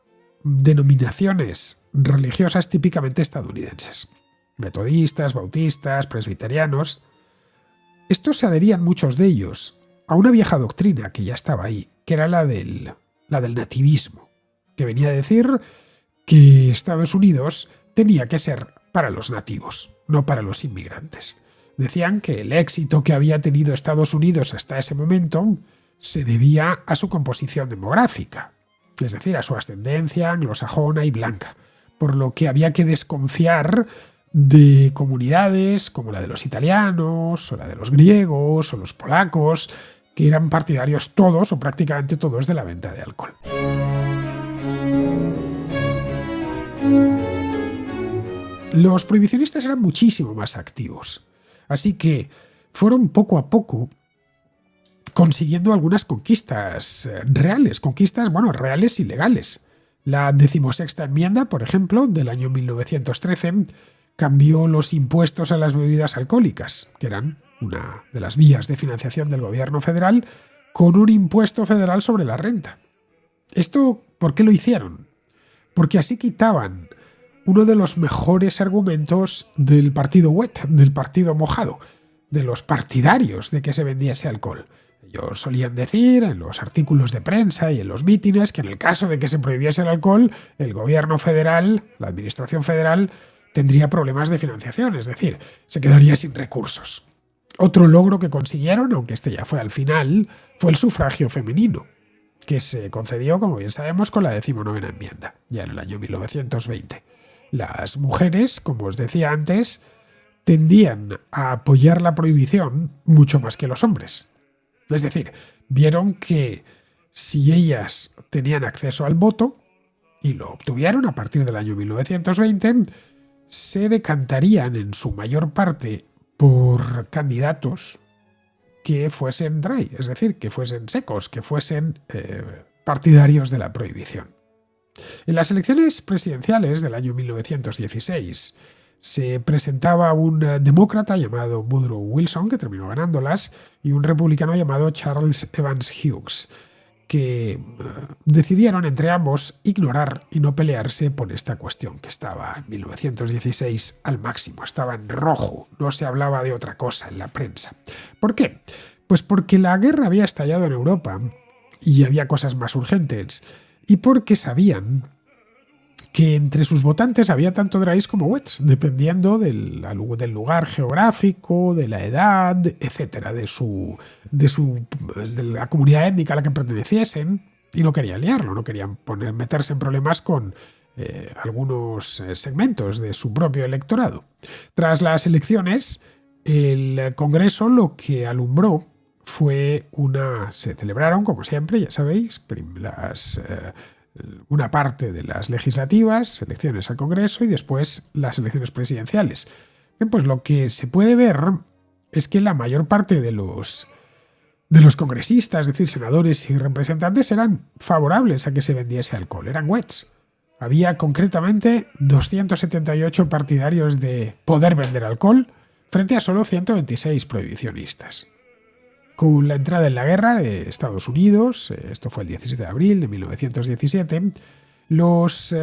[SPEAKER 2] denominaciones religiosas típicamente estadounidenses. Metodistas, bautistas, presbiterianos. Estos se adherían muchos de ellos a una vieja doctrina que ya estaba ahí, que era la del nativismo, que venía a decir que Estados Unidos tenía que ser para los nativos, no para los inmigrantes. Decían que el éxito que había tenido Estados Unidos hasta ese momento se debía a su composición demográfica, es decir, a su ascendencia anglosajona y blanca, por lo que había que desconfiar de comunidades como la de los italianos, o la de los griegos, o los polacos, que eran partidarios todos o prácticamente todos de la venta de alcohol. Los prohibicionistas eran muchísimo más activos, así que fueron poco a poco consiguiendo algunas conquistas reales, reales y legales. La 16ª enmienda, por ejemplo, del año 1913, cambió los impuestos a las bebidas alcohólicas, que eran una de las vías de financiación del gobierno federal, con un impuesto federal sobre la renta. ¿Esto por qué lo hicieron? Porque así quitaban uno de los mejores argumentos del partido wet, del partido mojado, de los partidarios de que se vendiese alcohol. Ellos solían decir en los artículos de prensa y en los mítines que en el caso de que se prohibiese el alcohol, el gobierno federal, la administración federal, tendría problemas de financiación, es decir, se quedaría sin recursos. Otro logro que consiguieron, aunque este ya fue al final, fue el sufragio femenino, que se concedió, como bien sabemos, con la 19ª enmienda, ya en el año 1920. Las mujeres, como os decía antes, tendían a apoyar la prohibición mucho más que los hombres. Es decir, vieron que si ellas tenían acceso al voto, y lo obtuvieron a partir del año 1920, se decantarían en su mayor parte por candidatos que fuesen dry, es decir, que fuesen secos, que fuesen partidarios de la prohibición. En las elecciones presidenciales del año 1916 se presentaba un demócrata llamado Woodrow Wilson, que terminó ganándolas, y un republicano llamado Charles Evans Hughes, que decidieron entre ambos ignorar y no pelearse por esta cuestión, que estaba en 1916 al máximo, estaba en rojo, no se hablaba de otra cosa en la prensa. ¿Por qué? Pues porque la guerra había estallado en Europa y había cosas más urgentes, y porque sabían que entre sus votantes había tanto dries como wets, dependiendo del lugar geográfico, de la edad, etcétera, de la comunidad étnica a la que perteneciesen, y no querían liarlo, no querían meterse en problemas con algunos segmentos de su propio electorado. Tras las elecciones, el Congreso lo que alumbró fue se celebraron, como siempre, ya sabéis, una parte de las legislativas, elecciones al Congreso y después las elecciones presidenciales. Bien, pues lo que se puede ver es que la mayor parte de los congresistas, es decir, senadores y representantes, eran favorables a que se vendiese alcohol, eran wets. Había concretamente 278 partidarios de poder vender alcohol frente a solo 126 prohibicionistas. Con la entrada en la guerra de Estados Unidos, esto fue el 17 de abril de 1917, los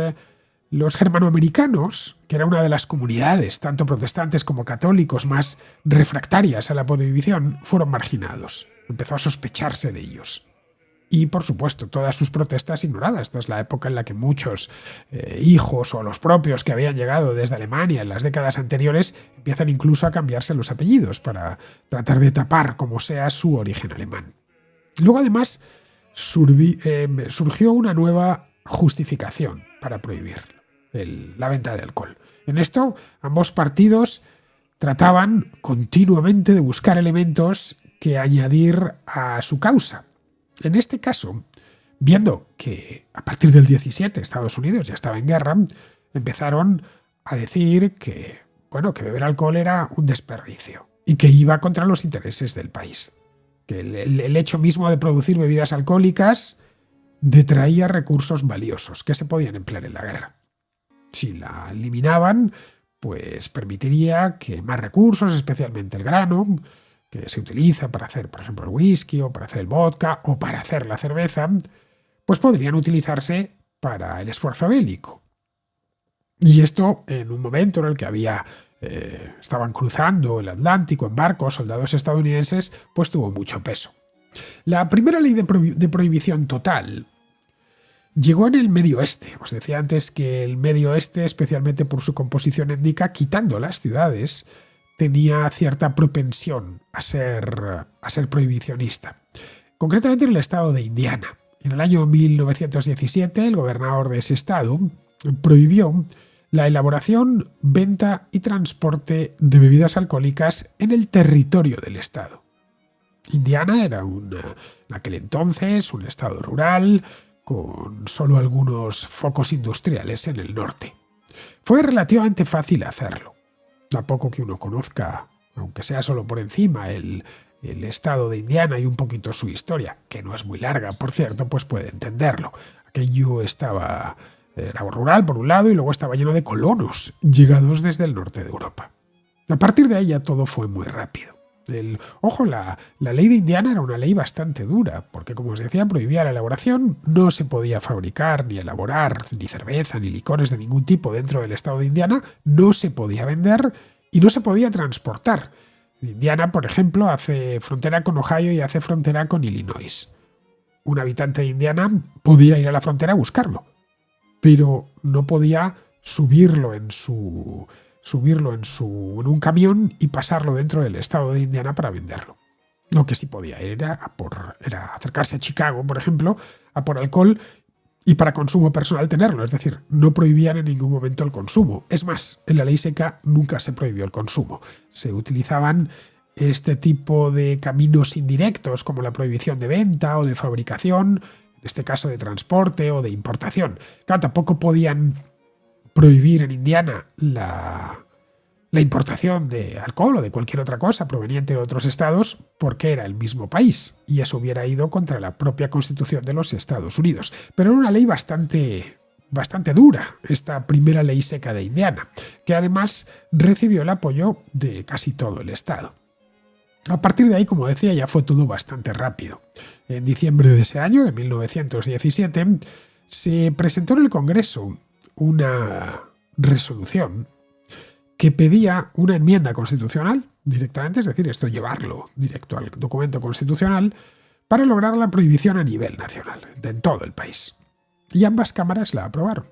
[SPEAKER 2] germanoamericanos, que era una de las comunidades, tanto protestantes como católicos, más refractarias a la prohibición, fueron marginados. Empezó a sospecharse de ellos. Y, por supuesto, todas sus protestas ignoradas. Esta es la época en la que muchos hijos o los propios que habían llegado desde Alemania en las décadas anteriores empiezan incluso a cambiarse los apellidos para tratar de tapar como sea su origen alemán. Luego, además, surgió una nueva justificación para prohibir la venta de alcohol. En esto, ambos partidos trataban continuamente de buscar elementos que añadir a su causa. En este caso, viendo que a partir del 17 Estados Unidos ya estaba en guerra, empezaron a decir que beber alcohol era un desperdicio y que iba contra los intereses del país. Que el hecho mismo de producir bebidas alcohólicas detraía recursos valiosos que se podían emplear en la guerra. Si la eliminaban, pues permitiría que más recursos, especialmente el grano, que se utiliza para hacer, por ejemplo, el whisky o para hacer el vodka o para hacer la cerveza, pues podrían utilizarse para el esfuerzo bélico. Y esto en un momento en el que estaban cruzando el Atlántico en barcos soldados estadounidenses, pues tuvo mucho peso. La primera ley de prohibición total llegó en el Medio Oeste. Os decía antes que el Medio Oeste, especialmente por su composición étnica, quitando las ciudades, tenía cierta propensión a ser prohibicionista. Concretamente en el estado de Indiana. En el año 1917, el gobernador de ese estado prohibió la elaboración, venta y transporte de bebidas alcohólicas en el territorio del estado. Indiana era en aquel entonces un estado rural con solo algunos focos industriales en el norte. Fue relativamente fácil hacerlo. A poco que uno conozca, aunque sea solo por encima, el estado de Indiana y un poquito su historia, que no es muy larga, por cierto, pues puede entenderlo. Aquello era rural por un lado y luego estaba lleno de colonos llegados desde el norte de Europa. A partir de ahí ya todo fue muy rápido. La ley de Indiana era una ley bastante dura, porque como os decía, prohibía la elaboración, no se podía fabricar ni elaborar ni cerveza ni licores de ningún tipo dentro del estado de Indiana, no se podía vender y no se podía transportar. Indiana, por ejemplo, hace frontera con Ohio y hace frontera con Illinois. Un habitante de Indiana podía ir a la frontera a buscarlo, pero no podía subirlo en un camión y pasarlo dentro del estado de Indiana para venderlo. Lo que sí podía era acercarse a Chicago, por ejemplo, a por alcohol y para consumo personal tenerlo. Es decir, no prohibían en ningún momento el consumo. Es más, en la ley seca nunca se prohibió el consumo. Se utilizaban este tipo de caminos indirectos como la prohibición de venta o de fabricación, en este caso de transporte o de importación. Claro, tampoco podían prohibir en Indiana la importación de alcohol o de cualquier otra cosa proveniente de otros estados porque era el mismo país y eso hubiera ido contra la propia Constitución de los Estados Unidos. Pero era una ley bastante bastante dura esta primera ley seca de Indiana, que además recibió el apoyo de casi todo el estado. A partir de ahí, como decía, ya fue todo bastante rápido. En diciembre de ese año, de 1917, se presentó en el Congreso una resolución que pedía una enmienda constitucional directamente, es decir, esto llevarlo directo al documento constitucional, para lograr la prohibición a nivel nacional, en todo el país. Y ambas cámaras la aprobaron,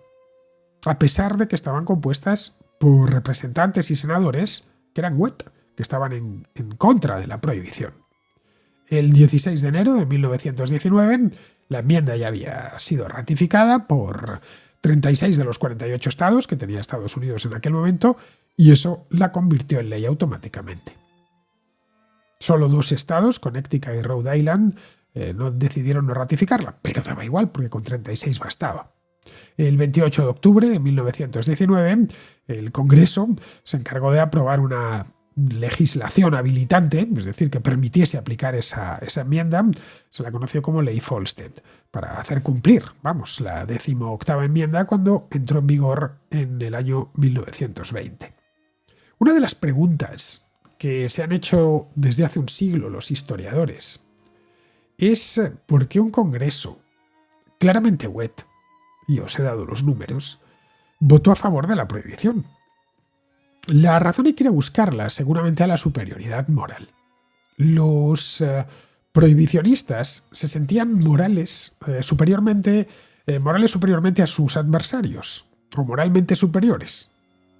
[SPEAKER 2] a pesar de que estaban compuestas por representantes y senadores que eran wet, que estaban en contra de la prohibición. El 16 de enero de 1919, la enmienda ya había sido ratificada por 36 de los 48 estados que tenía Estados Unidos en aquel momento, y eso la convirtió en ley automáticamente. Solo 2 estados, Connecticut y Rhode Island, decidieron no ratificarla, pero daba igual porque con 36 bastaba. El 28 de octubre de 1919, el Congreso se encargó de aprobar una legislación habilitante, es decir, que permitiese aplicar esa enmienda. Se la conoció como Ley Volstead, para hacer cumplir, la 18ª enmienda, cuando entró en vigor en el año 1920. Una de las preguntas que se han hecho desde hace un siglo los historiadores es por qué un Congreso claramente wet, y os he dado los números, votó a favor de la prohibición. La razón hay que ir a buscarla seguramente a la superioridad moral. Los prohibicionistas se sentían morales superiormente a sus adversarios, o moralmente superiores,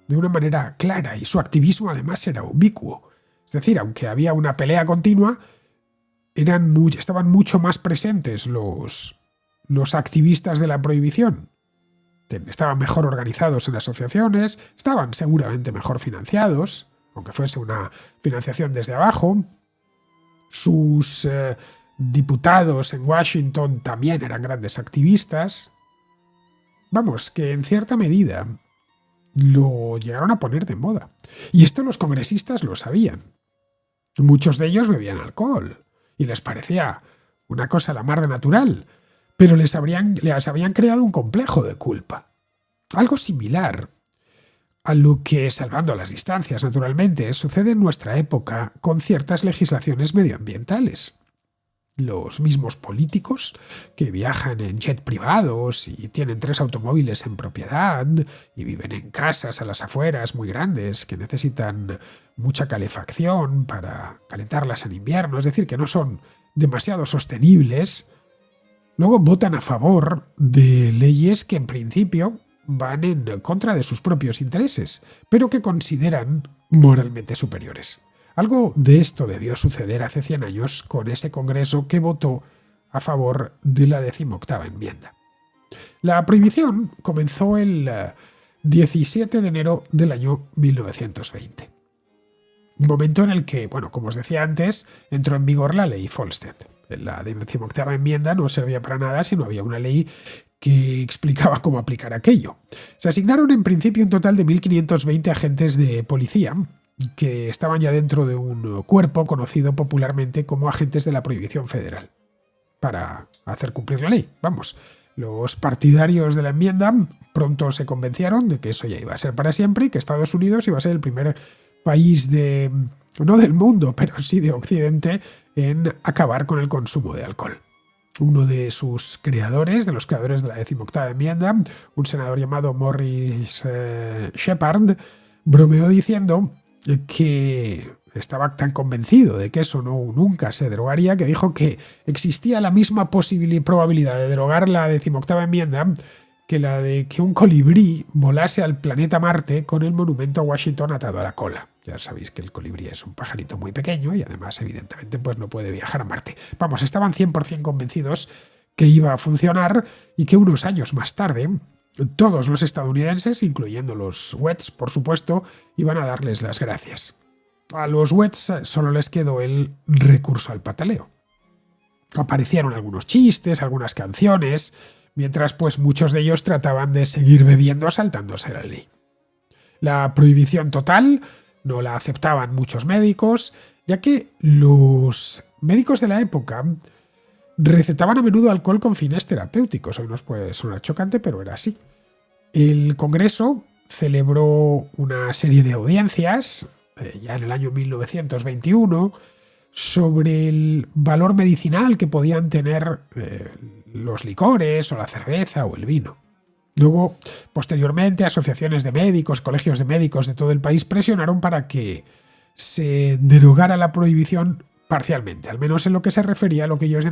[SPEAKER 2] de una manera clara, y su activismo además era ubicuo. Es decir, aunque había una pelea continua, estaban mucho más presentes los activistas de la prohibición. Estaban mejor organizados en asociaciones, estaban seguramente mejor financiados, aunque fuese una financiación desde abajo. Sus diputados en Washington también eran grandes activistas. Vamos, que en cierta medida lo llegaron a poner de moda. Y esto los congresistas lo sabían. Muchos de ellos bebían alcohol y les parecía una cosa a la mar de natural, pero les habían creado un complejo de culpa. Algo similar a lo que, salvando las distancias naturalmente, sucede en nuestra época con ciertas legislaciones medioambientales. Los mismos políticos que viajan en jet privados y tienen 3 automóviles en propiedad y viven en casas a las afueras muy grandes que necesitan mucha calefacción para calentarlas en invierno, es decir, que no son demasiado sostenibles, luego votan a favor de leyes que en principio van en contra de sus propios intereses, pero que consideran moralmente superiores. Algo de esto debió suceder hace 100 años con ese Congreso que votó a favor de la 18ª enmienda. La prohibición comenzó el 17 de enero del año 1920. Momento en el que, como os decía antes, entró en vigor la ley Volstead. La 18ª enmienda no servía para nada si no había una ley que explicaba cómo aplicar aquello. Se asignaron en principio un total de 1.520 agentes de policía que estaban ya dentro de un cuerpo conocido popularmente como agentes de la prohibición federal, para hacer cumplir la ley. Los partidarios de la enmienda pronto se convencieron de que eso ya iba a ser para siempre y que Estados Unidos iba a ser el primer país no del mundo, pero sí de Occidente, en acabar con el consumo de alcohol. Uno de los creadores de la 18ª enmienda, un senador llamado Morris Shepard, bromeó diciendo que estaba tan convencido de que eso nunca se derogaría, que dijo que existía la misma probabilidad de derogar la 18ª enmienda que la de que un colibrí volase al planeta Marte con el monumento a Washington atado a la cola. Ya sabéis que el colibrí es un pajarito muy pequeño y además, evidentemente, no puede viajar a Marte. Estaban 100% convencidos que iba a funcionar y que unos años más tarde todos los estadounidenses, incluyendo los Wets, por supuesto, iban a darles las gracias. A los Wets solo les quedó el recurso al pataleo. Aparecieron algunos chistes, algunas canciones, mientras muchos de ellos trataban de seguir bebiendo saltándose la ley. La prohibición total no la aceptaban muchos médicos, ya que los médicos de la época recetaban a menudo alcohol con fines terapéuticos. Hoy nos puede sonar chocante, pero era así. El Congreso celebró una serie de audiencias, ya en el año 1921, sobre el valor medicinal que podían tener los licores o la cerveza o el vino. Luego, posteriormente, asociaciones de médicos, colegios de médicos de todo el país presionaron para que se derogara la prohibición parcialmente, al menos en lo que se refería a lo que ellos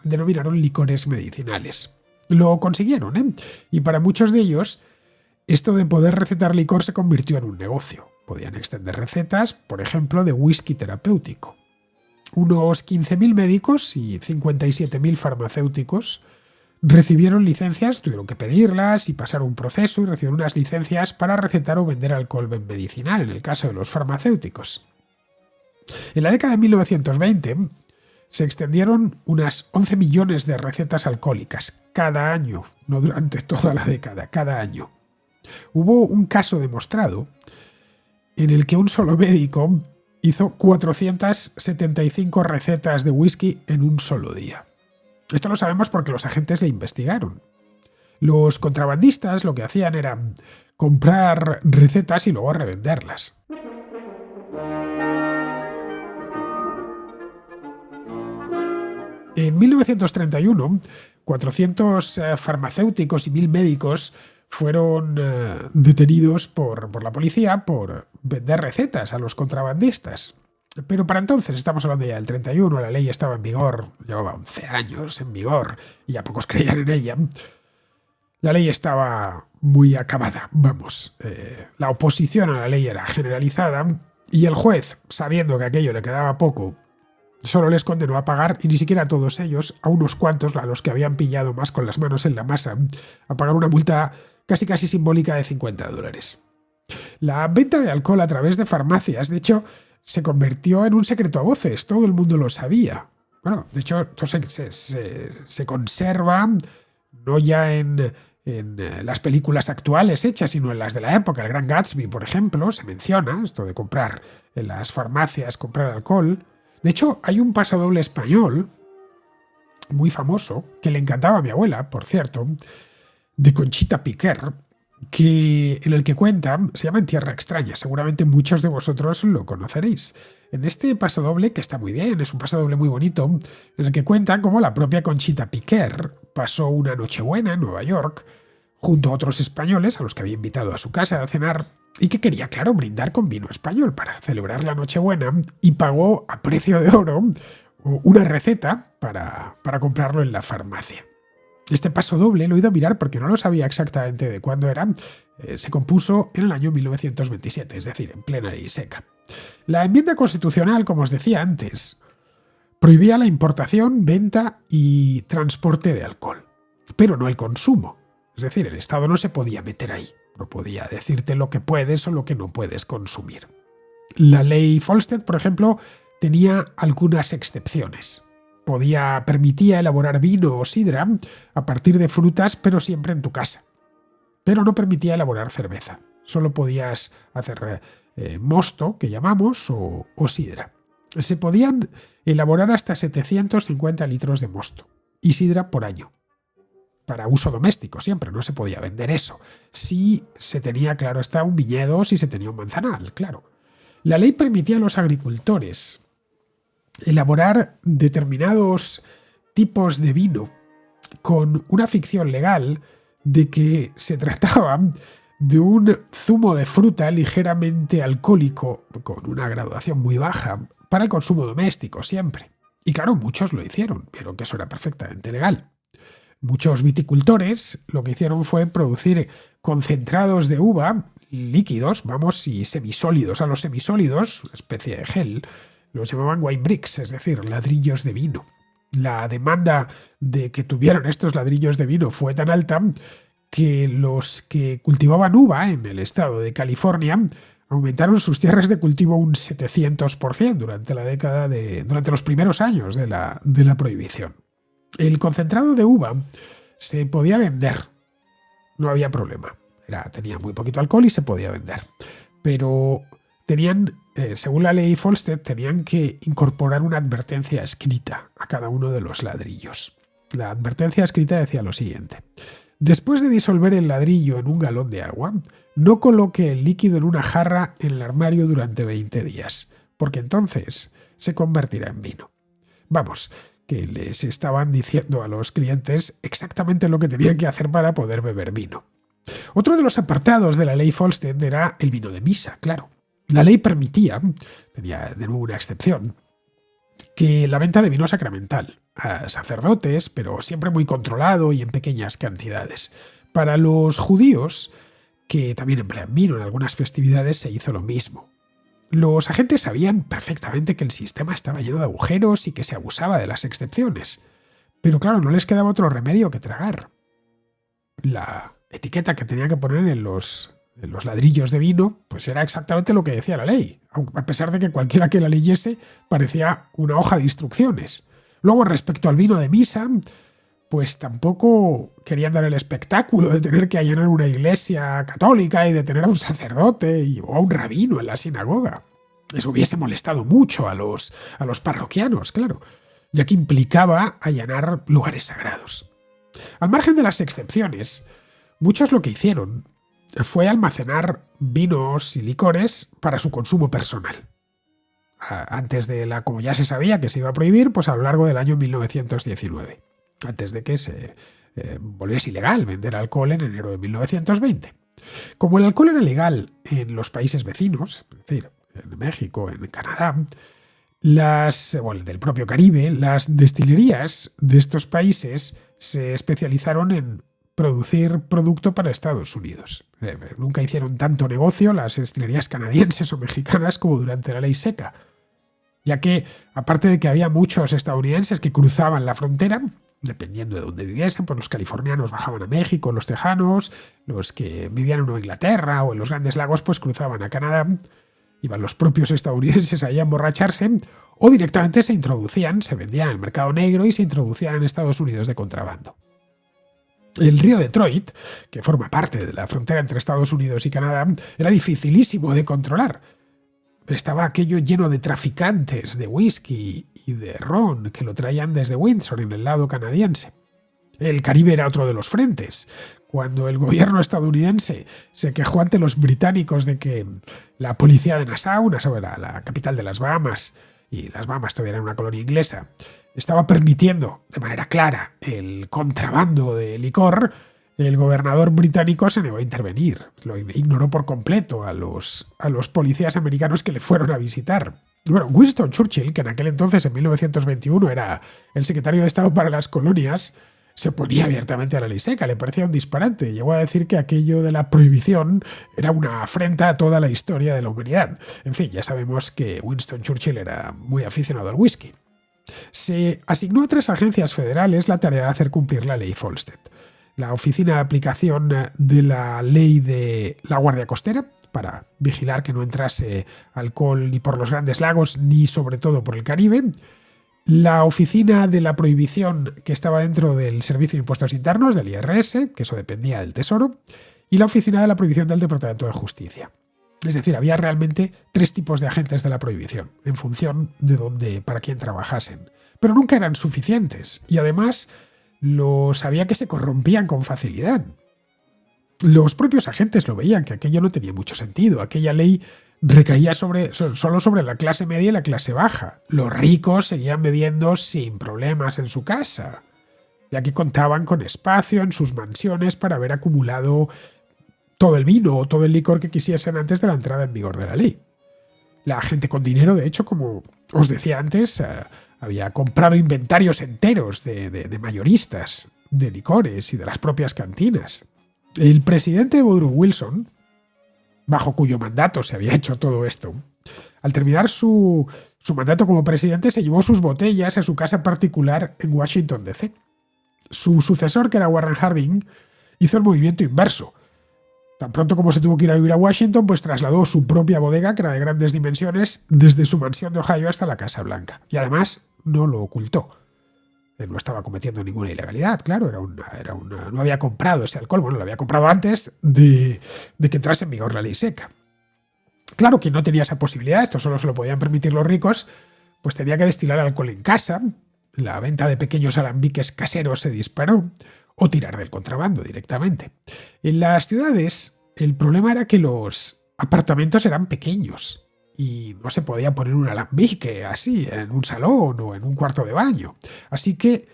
[SPEAKER 2] denominaron licores medicinales. Lo consiguieron, ¿eh? Y para muchos de ellos, esto de poder recetar licor se convirtió en un negocio. Podían extender recetas, por ejemplo, de whisky terapéutico. Unos 15.000 médicos y 57.000 farmacéuticos recibieron licencias, tuvieron que pedirlas y pasar un proceso y recibieron unas licencias para recetar o vender alcohol medicinal, en el caso de los farmacéuticos. En la década de 1920 se extendieron unas 11 millones de recetas alcohólicas cada año, no durante toda la década, cada año. Hubo un caso demostrado en el que un solo médico hizo 475 recetas de whisky en un solo día. Esto lo sabemos porque los agentes le investigaron. Los contrabandistas lo que hacían era comprar recetas y luego revenderlas. En 1931, 400 farmacéuticos y 1.000 médicos fueron detenidos por la policía por vender recetas a los contrabandistas. Pero para entonces, estamos hablando ya del 31, la ley estaba en vigor, llevaba 11 años en vigor y ya pocos creían en ella. La ley estaba muy acabada, la oposición a la ley era generalizada y el juez, sabiendo que aquello le quedaba poco, solo les condenó a pagar, y ni siquiera a todos ellos, a unos cuantos, a los que habían pillado más con las manos en la masa, a pagar una multa casi simbólica de $50. La venta de alcohol a través de farmacias, de hecho, se convirtió en un secreto a voces, todo el mundo lo sabía. Bueno, de hecho, esto se conserva no ya en las películas actuales hechas, sino en las de la época. El Gran Gatsby, por ejemplo, se menciona esto de comprar en las farmacias, comprar alcohol. De hecho, hay un pasodoble español muy famoso, que le encantaba a mi abuela, por cierto, de Conchita Piquer, en el que cuenta, se llama En tierra extraña, seguramente muchos de vosotros lo conoceréis. En este pasodoble, que está muy bien, es un pasodoble muy bonito, en el que cuenta cómo la propia Conchita Piquer pasó una Nochebuena en Nueva York junto a otros españoles a los que había invitado a su casa a cenar y que quería, claro, brindar con vino español para celebrar la Nochebuena, y pagó a precio de oro una receta para comprarlo en la farmacia. Este pasodoble lo he ido a mirar porque no lo sabía exactamente de cuándo era. Se compuso en el año 1927, es decir, en plena ley seca. La enmienda constitucional, como os decía antes, prohibía la importación, venta y transporte de alcohol, pero no el consumo. Es decir, el Estado no se podía meter ahí, no podía decirte lo que puedes o lo que no puedes consumir. La ley Volstead, por ejemplo, tenía algunas excepciones. Permitía elaborar vino o sidra a partir de frutas, pero siempre en tu casa. Pero no permitía elaborar cerveza. Solo podías hacer mosto, que llamamos, o sidra. Se podían elaborar hasta 750 litros de mosto y sidra por año. Para uso doméstico siempre, no se podía vender eso. Si se tenía, claro está, un viñedo, si se tenía un manzanal, claro. La ley permitía a los agricultores elaborar determinados tipos de vino con una ficción legal de que se trataba de un zumo de fruta ligeramente alcohólico con una graduación muy baja para el consumo doméstico siempre. Y claro, muchos lo hicieron, vieron que eso era perfectamente legal. Muchos viticultores lo que hicieron fue producir concentrados de uva líquidos, y semisólidos. A los semisólidos, una especie de gel, los llamaban wine bricks, es decir, ladrillos de vino. La demanda de que tuvieran estos ladrillos de vino fue tan alta que los que cultivaban uva en el estado de California aumentaron sus tierras de cultivo un 700% durante los primeros años de la prohibición. El concentrado de uva se podía vender, no había problema. Tenía muy poquito alcohol y se podía vender. Pero según la ley Volstead, tenían que incorporar una advertencia escrita a cada uno de los ladrillos. La advertencia escrita decía lo siguiente: Después de disolver el ladrillo en un galón de agua, no coloque el líquido en una jarra en el armario durante 20 días, porque entonces se convertirá en vino. Vamos, que les estaban diciendo a los clientes exactamente lo que tenían que hacer para poder beber vino. Otro de los apartados de la ley Volstead era el vino de misa, claro. La ley permitía, tenía de nuevo una excepción, que la venta de vino sacramental a sacerdotes, pero siempre muy controlado y en pequeñas cantidades. Para los judíos, que también emplean vino en algunas festividades, se hizo lo mismo. Los agentes sabían perfectamente que el sistema estaba lleno de agujeros y que se abusaba de las excepciones, pero claro, no les quedaba otro remedio que tragar. La etiqueta que tenían que poner en los ladrillos de vino, pues era exactamente lo que decía la ley, a pesar de que cualquiera que la leyese parecía una hoja de instrucciones. Luego, respecto al vino de misa, pues tampoco querían dar el espectáculo de tener que allanar una iglesia católica y de tener a un sacerdote o a un rabino en la sinagoga. Eso hubiese molestado mucho a los parroquianos, claro, ya que implicaba allanar lugares sagrados. Al margen de las excepciones, muchos lo que hicieron fue almacenar vinos y licores para su consumo personal. Antes de como ya se sabía que se iba a prohibir, pues a lo largo del año 1919. Antes de que se volviese ilegal vender alcohol en enero de 1920. Como el alcohol era legal en los países vecinos, es decir, en México, en Canadá, del propio Caribe, las destilerías de estos países se especializaron en producir producto para Estados Unidos. Nunca hicieron tanto negocio las destilerías canadienses o mexicanas como durante la ley seca, ya que, aparte de que había muchos estadounidenses que cruzaban la frontera, dependiendo de dónde viviesen, pues los californianos bajaban a México, los tejanos, los que vivían en Nueva Inglaterra o en los Grandes Lagos, pues cruzaban a Canadá, iban los propios estadounidenses allá a emborracharse, o directamente se introducían, se vendían en el mercado negro y se introducían en Estados Unidos de contrabando. El río Detroit, que forma parte de la frontera entre Estados Unidos y Canadá, era dificilísimo de controlar. Estaba aquello lleno de traficantes de whisky y de ron que lo traían desde Windsor, en el lado canadiense. El Caribe era otro de los frentes. Cuando el gobierno estadounidense se quejó ante los británicos de que la policía de Nassau era la capital de las Bahamas, y las Bahamas todavía eran una colonia inglesa, estaba permitiendo de manera clara el contrabando de licor, el gobernador británico se negó a intervenir. Lo ignoró por completo a los policías americanos que le fueron a visitar. Bueno, Winston Churchill, que en aquel entonces, en 1921, era el secretario de Estado para las colonias, se oponía abiertamente a la ley seca, le parecía un disparate. Llegó a decir que aquello de la prohibición era una afrenta a toda la historia de la humanidad. En fin, ya sabemos que Winston Churchill era muy aficionado al whisky. Se asignó a 3 agencias federales la tarea de hacer cumplir la ley Volstead. La Oficina de Aplicación de la Ley de la Guardia Costera, para vigilar que no entrase alcohol ni por los Grandes Lagos ni sobre todo por el Caribe. La Oficina de la Prohibición, que estaba dentro del Servicio de Impuestos Internos, del IRS, que eso dependía del Tesoro. Y la Oficina de la Prohibición del Departamento de Justicia. Es decir, había realmente 3 tipos de agentes de la prohibición, en función de para quién trabajasen. Pero nunca eran suficientes, y además sabía que se corrompían con facilidad. Los propios agentes lo veían, que aquello no tenía mucho sentido. Aquella ley recaía solo sobre la clase media y la clase baja. Los ricos seguían bebiendo sin problemas en su casa, ya que contaban con espacio en sus mansiones para haber acumulado todo el vino o todo el licor que quisiesen antes de la entrada en vigor de la ley. La gente con dinero, de hecho, como os decía antes, había comprado inventarios enteros de mayoristas, de licores y de las propias cantinas. El presidente Woodrow Wilson, bajo cuyo mandato se había hecho todo esto, al terminar su mandato como presidente se llevó sus botellas a su casa particular en Washington, D.C. Su sucesor, que era Warren Harding, hizo el movimiento inverso. Tan pronto como se tuvo que ir a vivir a Washington, pues trasladó su propia bodega, que era de grandes dimensiones, desde su mansión de Ohio hasta la Casa Blanca. Y además no lo ocultó. Él no estaba cometiendo ninguna ilegalidad, claro, no había comprado ese alcohol, bueno, lo había comprado antes de que entrase en vigor la ley seca. Claro, quien no tenía esa posibilidad, esto solo se lo podían permitir los ricos, pues tenía que destilar alcohol en casa, la venta de pequeños alambiques caseros se disparó, o tirar del contrabando directamente. En las ciudades, el problema era que los apartamentos eran pequeños y no se podía poner un alambique así en un salón o en un cuarto de baño. Así que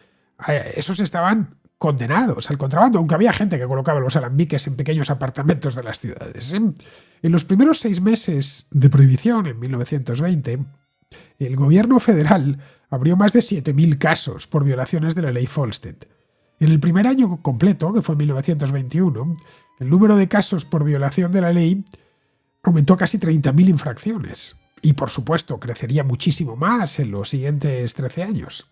[SPEAKER 2] esos estaban condenados al contrabando, aunque había gente que colocaba los alambiques en pequeños apartamentos de las ciudades. En los primeros 6 meses de prohibición, en 1920, el gobierno federal abrió más de 7.000 casos por violaciones de la ley Volstead. En el primer año completo, que fue en 1921, el número de casos por violación de la ley aumentó a casi 30.000 infracciones. Y, por supuesto, crecería muchísimo más en los siguientes 13 años.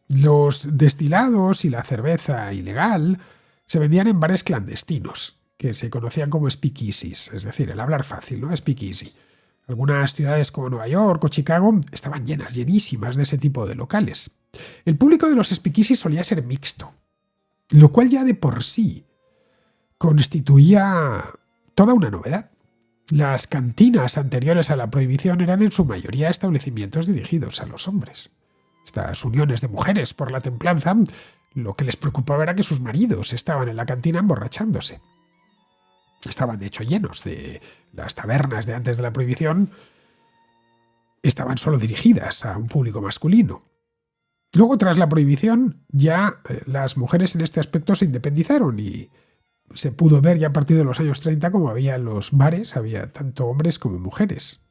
[SPEAKER 2] Los destilados y la cerveza ilegal se vendían en bares clandestinos, que se conocían como speakeasies, es decir, el hablar fácil, ¿no? Speakeasy. Algunas ciudades como Nueva York o Chicago estaban llenísimas de ese tipo de locales. El público de los speakeasies solía ser mixto, lo cual ya de por sí constituía toda una novedad. Las cantinas anteriores a la prohibición eran en su mayoría establecimientos dirigidos a los hombres. Estas uniones de mujeres por la templanza, lo que les preocupaba era que sus maridos estaban en la cantina emborrachándose. Estaban de hecho llenos de las tabernas de antes de la prohibición, estaban solo dirigidas a un público masculino. Luego, tras la prohibición, ya las mujeres en este aspecto se independizaron y se pudo ver ya a partir de los años 30 como había en los bares, había tanto hombres como mujeres.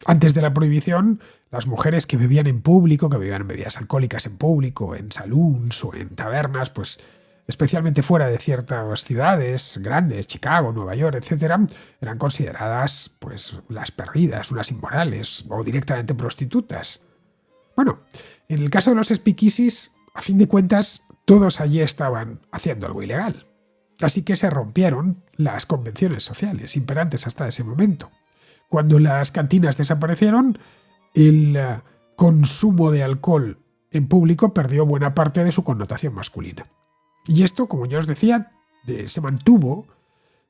[SPEAKER 2] Antes de la prohibición, las mujeres que bebían en público, que bebían bebidas alcohólicas en público, en saloons o en tabernas, pues especialmente fuera de ciertas ciudades grandes, Chicago, Nueva York, etc., eran consideradas pues las perdidas, unas inmorales o directamente prostitutas. Bueno, en el caso de los speakeasies, a fin de cuentas, todos allí estaban haciendo algo ilegal. Así que se rompieron las convenciones sociales imperantes hasta ese momento. Cuando las cantinas desaparecieron, el consumo de alcohol en público perdió buena parte de su connotación masculina. Y esto, como ya os decía, se mantuvo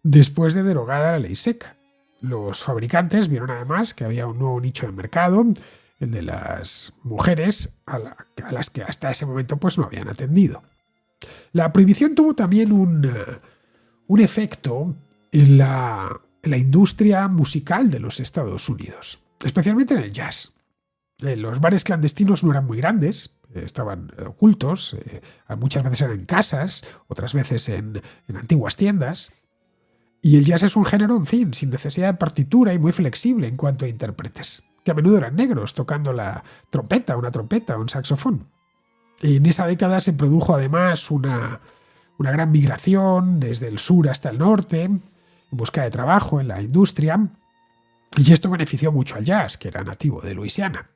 [SPEAKER 2] después de derogada la ley seca. Los fabricantes vieron además que había un nuevo nicho de mercado, el de las mujeres, a las que hasta ese momento pues no habían atendido. La prohibición tuvo también un efecto en la industria musical de los Estados Unidos, especialmente en el jazz. Los bares clandestinos no eran muy grandes, estaban ocultos, muchas veces eran en casas, otras veces en antiguas tiendas. Y el jazz es un género, en fin, sin necesidad de partitura y muy flexible en cuanto a intérpretes, que a menudo eran negros tocando la trompeta, una trompeta o un saxofón. En esa década se produjo además una gran migración desde el sur hasta el norte, en busca de trabajo en la industria, y esto benefició mucho al jazz, que era nativo de Luisiana.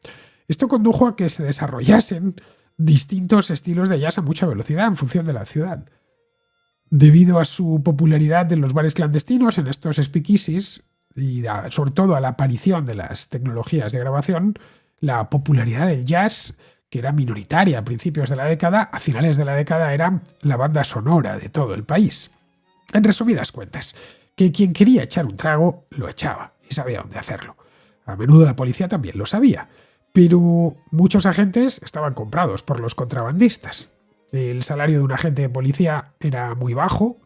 [SPEAKER 2] Esto condujo a que se desarrollasen distintos estilos de jazz a mucha velocidad en función de la ciudad. Debido a su popularidad en los bares clandestinos, en estos speakeasies, y sobre todo a la aparición de las tecnologías de grabación, la popularidad del jazz, que era minoritaria a principios de la década, a finales de la década era la banda sonora de todo el país. En resumidas cuentas, que quien quería echar un trago, lo echaba y sabía dónde hacerlo. A menudo la policía también lo sabía, pero muchos agentes estaban comprados por los contrabandistas. El salario de un agente de policía era muy bajo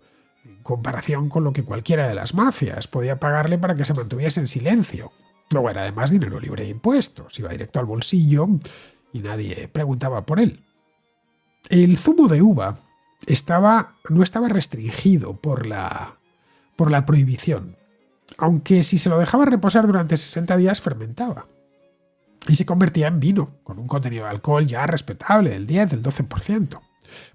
[SPEAKER 2] en comparación con lo que cualquiera de las mafias podía pagarle para que se mantuviese en silencio. Luego era además dinero libre de impuestos, iba directo al bolsillo y nadie preguntaba por él. El zumo de uva no estaba restringido por la prohibición, aunque si se lo dejaba reposar durante 60 días fermentaba y se convertía en vino, con un contenido de alcohol ya respetable, del 10, del 12%.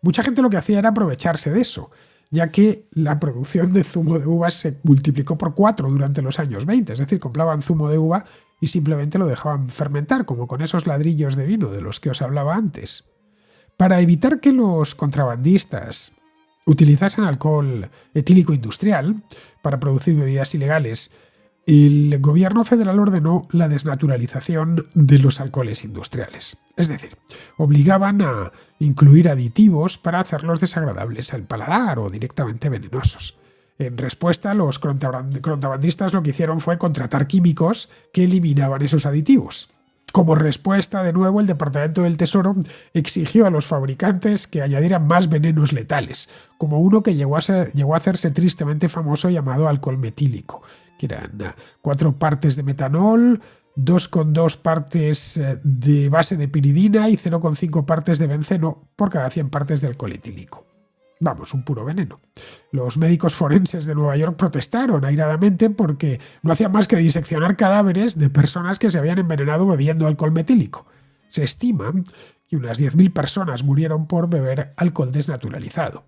[SPEAKER 2] Mucha gente lo que hacía era aprovecharse de eso, ya que la producción de zumo de uvas se multiplicó por 4 durante los años 20, es decir, compraban zumo de uva y simplemente lo dejaban fermentar, como con esos ladrillos de vino de los que os hablaba antes. Para evitar que los contrabandistas utilizasen alcohol etílico industrial para producir bebidas ilegales, el gobierno federal ordenó la desnaturalización de los alcoholes industriales. Es decir, obligaban a incluir aditivos para hacerlos desagradables al paladar o directamente venenosos. En respuesta, los contrabandistas lo que hicieron fue contratar químicos que eliminaban esos aditivos. Como respuesta, de nuevo, el Departamento del Tesoro exigió a los fabricantes que añadieran más venenos letales, como uno que llegó a hacerse tristemente famoso llamado alcohol metílico, que eran 4 partes de metanol, 2,2 partes de base de piridina y 0,5 partes de benceno por cada 100 partes de alcohol etílico. Vamos, un puro veneno. Los médicos forenses de Nueva York protestaron airadamente porque no hacían más que diseccionar cadáveres de personas que se habían envenenado bebiendo alcohol metílico. Se estima que unas 10.000 personas murieron por beber alcohol desnaturalizado.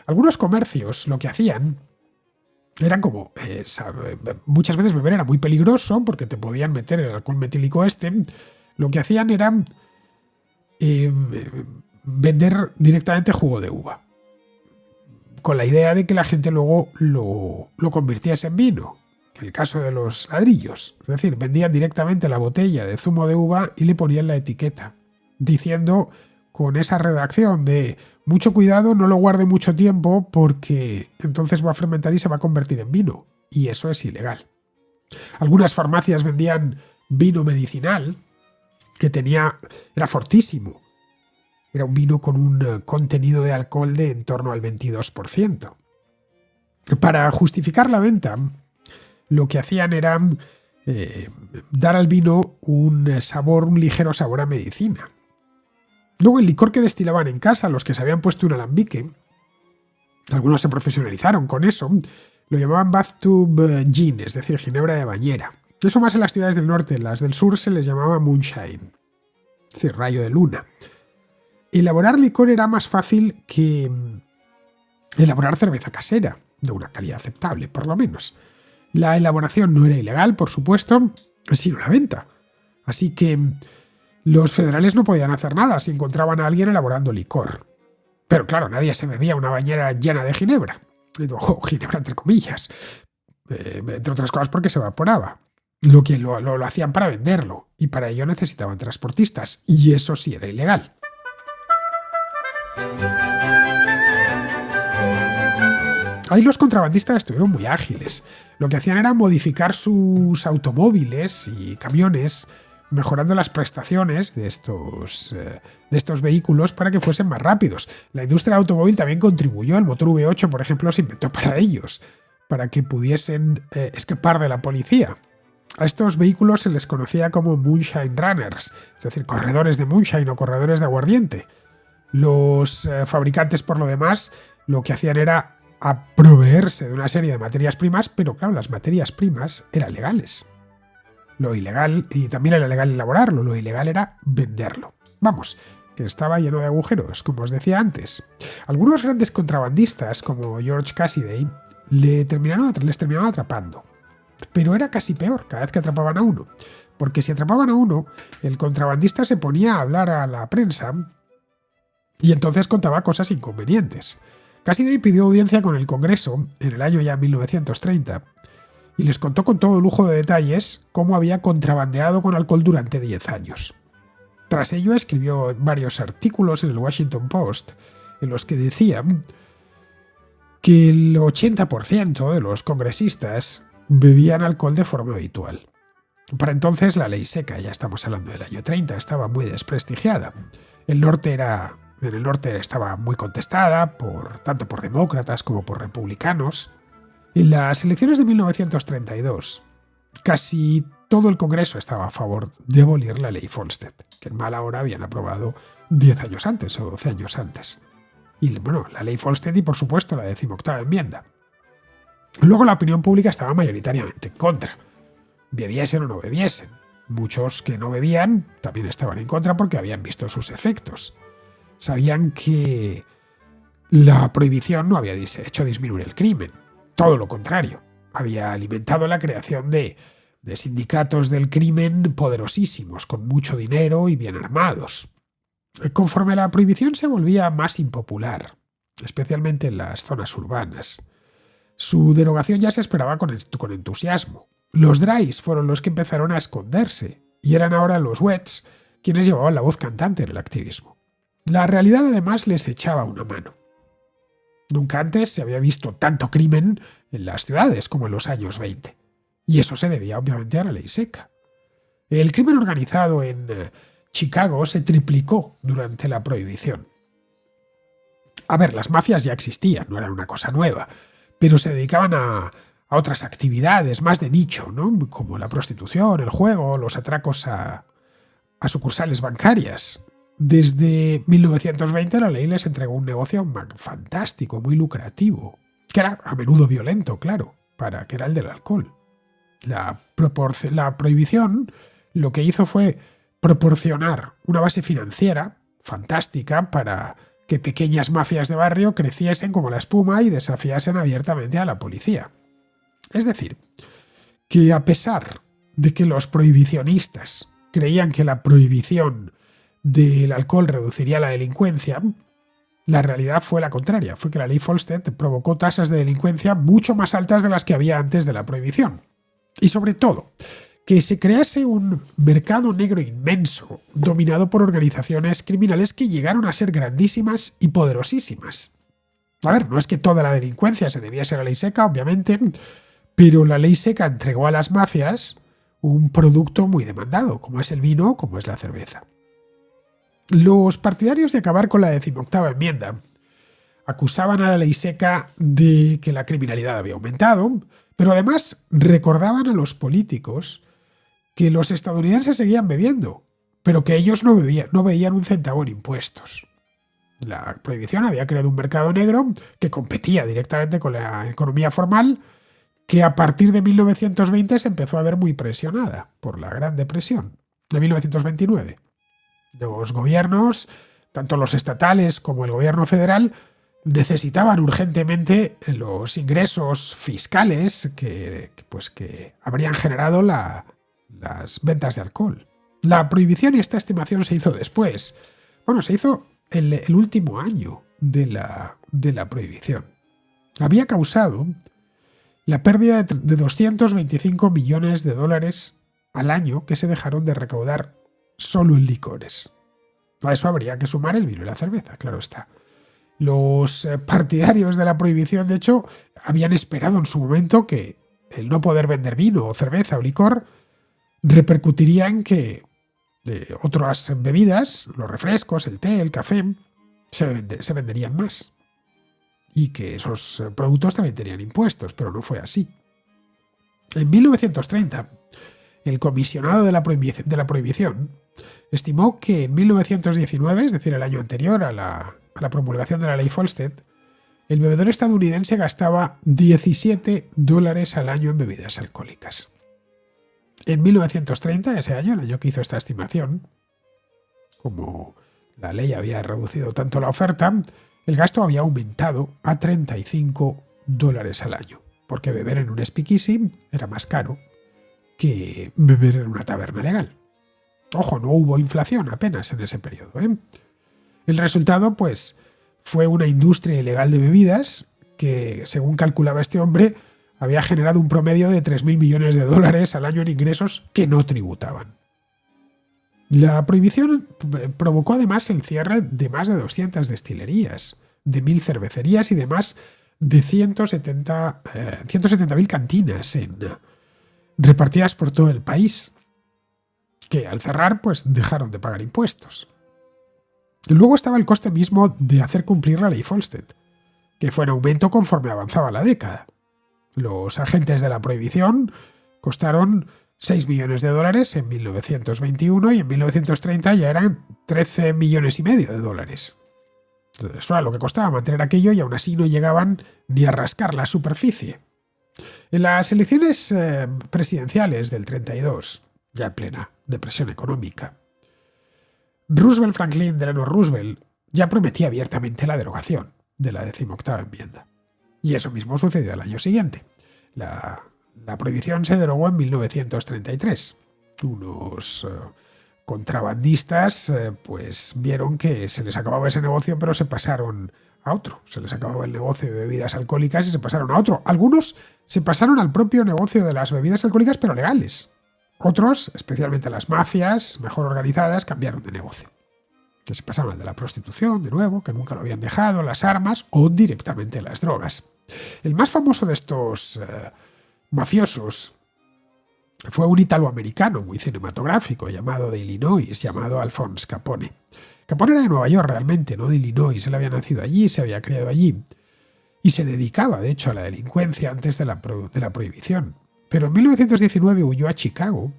[SPEAKER 2] Algunos comercios lo que hacían eran como... muchas veces beber era muy peligroso porque te podían meter el alcohol metílico este. Lo que hacían era vender directamente jugo de uva, con la idea de que la gente luego lo convirtiese en vino, que el caso de los ladrillos. Es decir, vendían directamente la botella de zumo de uva y le ponían la etiqueta, diciendo con esa redacción de mucho cuidado, no lo guarde mucho tiempo porque entonces va a fermentar y se va a convertir en vino. Y eso es ilegal. Algunas farmacias vendían vino medicinal que era fortísimo. Era un vino con un contenido de alcohol de en torno al 22%. Para justificar la venta, lo que hacían era dar al vino un ligero sabor a medicina. Luego el licor que destilaban en casa, los que se habían puesto un alambique, algunos se profesionalizaron con eso, lo llamaban bathtub gin, es decir, ginebra de bañera. Eso más en las ciudades del norte, en las del sur se les llamaba moonshine, es decir, rayo de luna. Elaborar licor era más fácil que elaborar cerveza casera, de una calidad aceptable, por lo menos. La elaboración no era ilegal, por supuesto, sino la venta. Así que los federales no podían hacer nada si encontraban a alguien elaborando licor. Pero claro, nadie se bebía una bañera llena de ginebra. Ginebra entre comillas. Entre otras cosas porque se evaporaba. Lo hacían para venderlo, y para ello necesitaban transportistas, y eso sí era ilegal. Ahí los contrabandistas estuvieron muy ágiles. Lo que hacían era modificar sus automóviles y camiones, mejorando las prestaciones de estos vehículos para que fuesen más rápidos. La industria del automóvil también contribuyó. El motor V8, por ejemplo, se inventó para ellos, para que pudiesen escapar de la policía. A estos vehículos se les conocía como moonshine runners, es decir, corredores de moonshine o corredores de aguardiente. Los fabricantes, por lo demás, lo que hacían era proveerse de una serie de materias primas, pero claro, las materias primas eran legales. Lo ilegal, y también era legal elaborarlo, lo ilegal era venderlo. Vamos, que estaba lleno de agujeros, como os decía antes. Algunos grandes contrabandistas, como George Cassidy, les terminaron atrapando. Pero era casi peor cada vez que atrapaban a uno, porque si atrapaban a uno, el contrabandista se ponía a hablar a la prensa y entonces contaba cosas inconvenientes. Cassidy pidió audiencia con el Congreso en el año ya 1930 y les contó con todo lujo de detalles cómo había contrabandeado con alcohol durante 10 años. Tras ello escribió varios artículos en el Washington Post en los que decía que el 80% de los congresistas bebían alcohol de forma habitual. Para entonces la ley seca, ya estamos hablando del año 30, estaba muy desprestigiada. En el norte estaba muy contestada, tanto por demócratas como por republicanos. En las elecciones de 1932, casi todo el Congreso estaba a favor de abolir la ley Volstead, que en mala hora habían aprobado 10 años antes o 12 años antes. Y bueno, la ley Volstead y por supuesto la 18ª enmienda. Luego la opinión pública estaba mayoritariamente en contra. Bebiesen o no bebiesen. Muchos que no bebían también estaban en contra porque habían visto sus efectos. Sabían que la prohibición no había hecho disminuir el crimen. Todo lo contrario. Había alimentado la creación de sindicatos del crimen poderosísimos, con mucho dinero y bien armados. Conforme la prohibición se volvía más impopular, especialmente en las zonas urbanas, su derogación ya se esperaba con entusiasmo. Los dries fueron los que empezaron a esconderse, y eran ahora los wets quienes llevaban la voz cantante en el activismo. La realidad además les echaba una mano. Nunca antes se había visto tanto crimen en las ciudades como en los años 20, y eso se debía obviamente a la ley seca. El crimen organizado en Chicago se triplicó durante la prohibición. A ver, las mafias ya existían, no eran una cosa nueva, pero se dedicaban a otras actividades más de nicho, ¿no? Como la prostitución, el juego, los atracos a sucursales bancarias. Desde 1920 la ley les entregó un negocio fantástico, muy lucrativo, que era a menudo violento, claro, que era el del alcohol. La prohibición lo que hizo fue proporcionar una base financiera fantástica para que pequeñas mafias de barrio creciesen como la espuma y desafiasen abiertamente a la policía. Es decir, que a pesar de que los prohibicionistas creían que la prohibición del alcohol reduciría la delincuencia, la realidad fue la contraria, fue que la ley Volstead provocó tasas de delincuencia mucho más altas de las que había antes de la prohibición. Y sobre todo, que se crease un mercado negro inmenso, dominado por organizaciones criminales que llegaron a ser grandísimas y poderosísimas. A ver, no es que toda la delincuencia se debiese a la ley seca, obviamente, pero la ley seca entregó a las mafias un producto muy demandado, como es el vino, como es la cerveza. Los partidarios de acabar con la 18ª enmienda acusaban a la ley seca de que la criminalidad había aumentado, pero además recordaban a los políticos que los estadounidenses seguían bebiendo, pero que ellos no veían un centavo en impuestos. La prohibición había creado un mercado negro que competía directamente con la economía formal, que a partir de 1920 se empezó a ver muy presionada por la Gran Depresión de 1929. Los gobiernos, tanto los estatales como el gobierno federal, necesitaban urgentemente los ingresos fiscales que habrían generado las ventas de alcohol. La prohibición y esta estimación se hizo después. Bueno, se hizo el último año de la prohibición. Había causado la pérdida de 225 millones de dólares al año que se dejaron de recaudar solo en licores. A eso habría que sumar el vino y la cerveza, claro está. Los partidarios de la prohibición, de hecho, habían esperado en su momento que el no poder vender vino o cerveza o licor repercutiría en que otras bebidas, los refrescos, el té, el café, se venderían más. Y que esos productos también tenían impuestos, pero no fue así. En 1930, el comisionado de la prohibición estimó que en 1919, es decir, el año anterior a la promulgación de la ley Volstead, el bebedor estadounidense gastaba $17 al año en bebidas alcohólicas. En 1930, ese año, el año que hizo esta estimación, como la ley había reducido tanto la oferta, el gasto había aumentado a $35 al año, porque beber en un speakeasy era más caro que beber en una taberna legal. Ojo, no hubo inflación apenas en ese periodo, ¿eh? El resultado, pues, fue una industria ilegal de bebidas que, según calculaba este hombre, había generado un promedio de 3.000 millones de dólares al año en ingresos que no tributaban. La prohibición provocó además el cierre de más de 200 destilerías, de 1.000 cervecerías y de más de 170.000 cantinas repartidas por todo el país, que al cerrar pues dejaron de pagar impuestos. Y luego estaba el coste mismo de hacer cumplir la ley Volstead, que fue en aumento conforme avanzaba la década. Los agentes de la prohibición costaron 6 millones de dólares en 1921 y en 1930 ya eran 13 millones y medio de dólares. Eso era lo que costaba mantener aquello y aún así no llegaban ni a rascar la superficie. En las elecciones presidenciales del 32, ya en plena depresión económica, Franklin Delano Roosevelt ya prometía abiertamente la derogación de la 18ª enmienda. Y eso mismo sucedió al año siguiente. La prohibición se derogó en 1933. Unos contrabandistas pues vieron que se les acababa ese negocio, pero se pasaron a otro. Se les acababa el negocio de bebidas alcohólicas y se pasaron a otro. Algunos se pasaron al propio negocio de las bebidas alcohólicas, pero legales. Otros, especialmente las mafias mejor organizadas, cambiaron de negocio. Que se pasaron al de la prostitución, de nuevo, que nunca lo habían dejado, las armas o directamente las drogas. El más famoso de estos mafiosos fue un italoamericano muy cinematográfico llamado de Illinois, llamado Alphonse Capone. Capone era de Nueva York realmente, no de Illinois. Él había nacido allí, se había criado allí y se dedicaba, de hecho, a la delincuencia antes de la prohibición. Pero en 1919 huyó a Chicago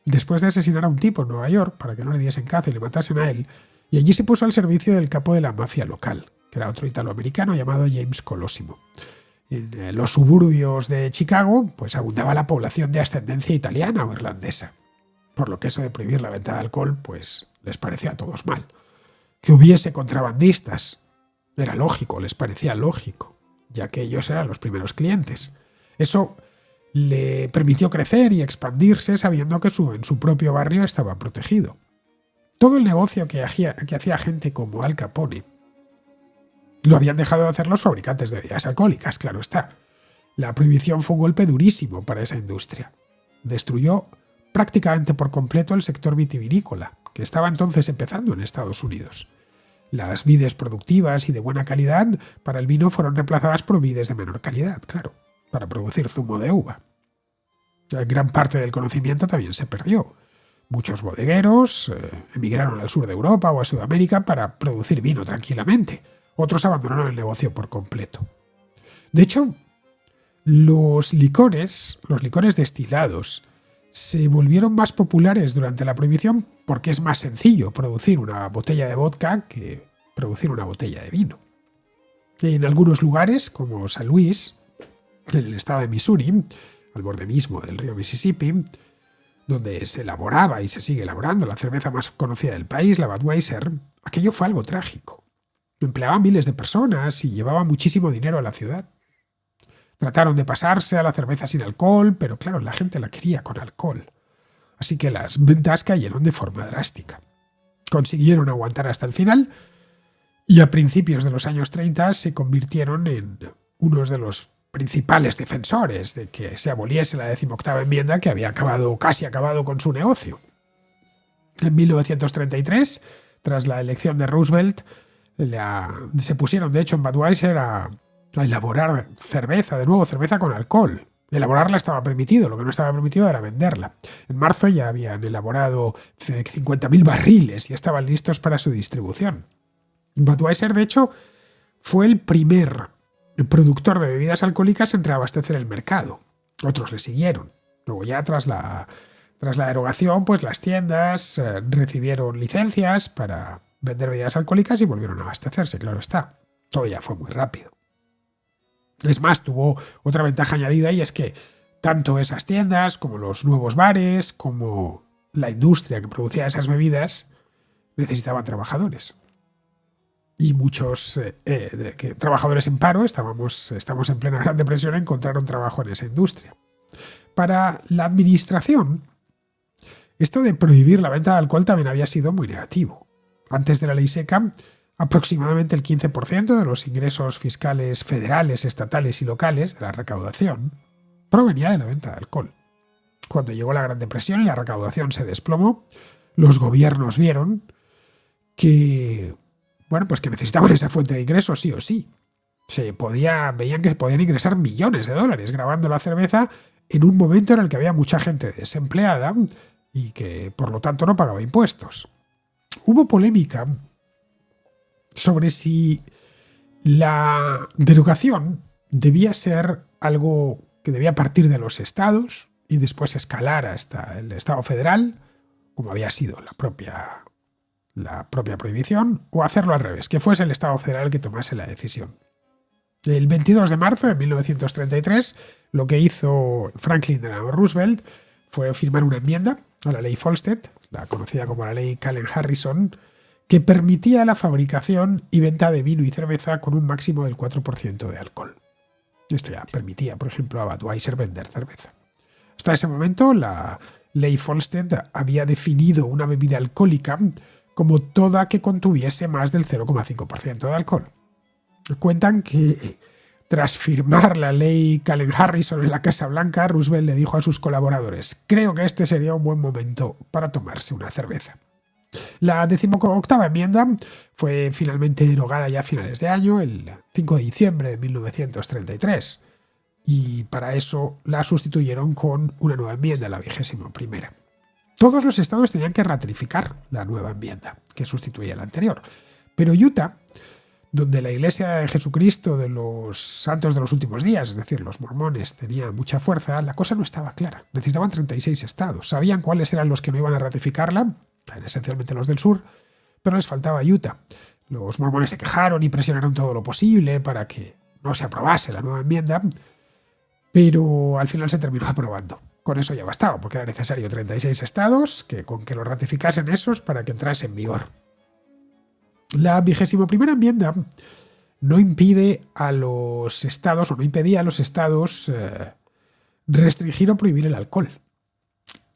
[SPEAKER 2] después de asesinar a un tipo en Nueva York para que no le diesen caza y le matasen a él, y allí se puso al servicio del capo de la mafia local, que era otro italoamericano llamado James Colosimo. En los suburbios de Chicago pues abundaba la población de ascendencia italiana o irlandesa, por lo que eso de prohibir la venta de alcohol pues les parecía a todos mal. Que hubiese contrabandistas era lógico, les parecía lógico, ya que ellos eran los primeros clientes. Eso le permitió crecer y expandirse sabiendo que en su propio barrio estaba protegido. Todo el negocio que hacía gente como Al Capone lo habían dejado de hacer los fabricantes de bebidas alcohólicas, claro está. La prohibición fue un golpe durísimo para esa industria. Destruyó prácticamente por completo el sector vitivinícola, que estaba entonces empezando en Estados Unidos. Las vides productivas y de buena calidad para el vino fueron reemplazadas por vides de menor calidad, claro, para producir zumo de uva. Gran parte del conocimiento también se perdió. Muchos bodegueros emigraron al sur de Europa o a Sudamérica para producir vino tranquilamente. Otros abandonaron el negocio por completo. De hecho, los licores destilados, se volvieron más populares durante la prohibición porque es más sencillo producir una botella de vodka que producir una botella de vino. En algunos lugares, como San Luis, en el estado de Missouri, al borde mismo del río Mississippi, donde se elaboraba y se sigue elaborando la cerveza más conocida del país, la Budweiser, aquello fue algo trágico. Empleaba miles de personas y llevaba muchísimo dinero a la ciudad. Trataron de pasarse a la cerveza sin alcohol, pero claro, la gente la quería con alcohol. Así que las ventas cayeron de forma drástica. Consiguieron aguantar hasta el final y a principios de los años 30 se convirtieron en unos de los principales defensores de que se aboliese la 18ª enmienda que había casi acabado con su negocio. En 1933, tras la elección de Roosevelt, se pusieron de hecho en Budweiser a elaborar cerveza, de nuevo cerveza con alcohol. Elaborarla estaba permitido, lo que no estaba permitido era venderla. En marzo ya habían elaborado 50.000 barriles y estaban listos para su distribución. Budweiser, de hecho, fue el primer productor de bebidas alcohólicas en reabastecer el mercado. Otros le siguieron. Luego ya tras la derogación, pues las tiendas recibieron licencias para vender bebidas alcohólicas y volvieron a abastecerse, claro está. Todo ya fue muy rápido. Es más, tuvo otra ventaja añadida y es que tanto esas tiendas como los nuevos bares, como la industria que producía esas bebidas, necesitaban trabajadores. Y muchos trabajadores en paro, estamos en plena Gran Depresión, encontraron trabajo en esa industria. Para la administración, esto de prohibir la venta de alcohol también había sido muy negativo. Antes de la ley seca, aproximadamente el 15% de los ingresos fiscales federales, estatales y locales de la recaudación provenía de la venta de alcohol. Cuando llegó la Gran Depresión y la recaudación se desplomó, los gobiernos vieron que necesitaban esa fuente de ingresos sí o sí. Veían que podían ingresar millones de dólares grabando la cerveza en un momento en el que había mucha gente desempleada y que por lo tanto no pagaba impuestos. Hubo polémica sobre si la derogación debía ser algo que debía partir de los estados y después escalar hasta el Estado federal, como había sido la propia prohibición, o hacerlo al revés, que fuese el Estado federal el que tomase la decisión. El 22 de marzo de 1933, lo que hizo Franklin Delano Roosevelt fue firmar una enmienda a la ley Volstead, la conocida como la ley Callen-Harrison, que permitía la fabricación y venta de vino y cerveza con un máximo del 4% de alcohol. Esto ya permitía, por ejemplo, a Budweiser vender cerveza. Hasta ese momento, la ley Volstead había definido una bebida alcohólica como toda que contuviese más del 0,5% de alcohol. Cuentan que tras firmar la ley Callen-Harrison en la Casa Blanca, Roosevelt le dijo a sus colaboradores: «Creo que este sería un buen momento para tomarse una cerveza». La 18ª enmienda fue finalmente derogada ya a finales de año, el 5 de diciembre de 1933. y para eso la sustituyeron con una nueva enmienda, la 21ª. Todos los estados tenían que ratificar la nueva enmienda, que sustituía la anterior. Pero Utah, donde la Iglesia de Jesucristo de los Santos de los Últimos Días, es decir, los mormones, tenía mucha fuerza, la cosa no estaba clara. Necesitaban 36 estados. Sabían cuáles eran los que no iban a ratificarla, esencialmente los del sur, pero les faltaba Utah. Los mormones se quejaron y presionaron todo lo posible para que no se aprobase la nueva enmienda, pero al final se terminó aprobando. Con eso ya bastaba, porque era necesario 36 estados con que lo ratificasen esos para que entrase en vigor. La 21ª enmienda no impide a los estados, o no impedía a los estados restringir o prohibir el alcohol,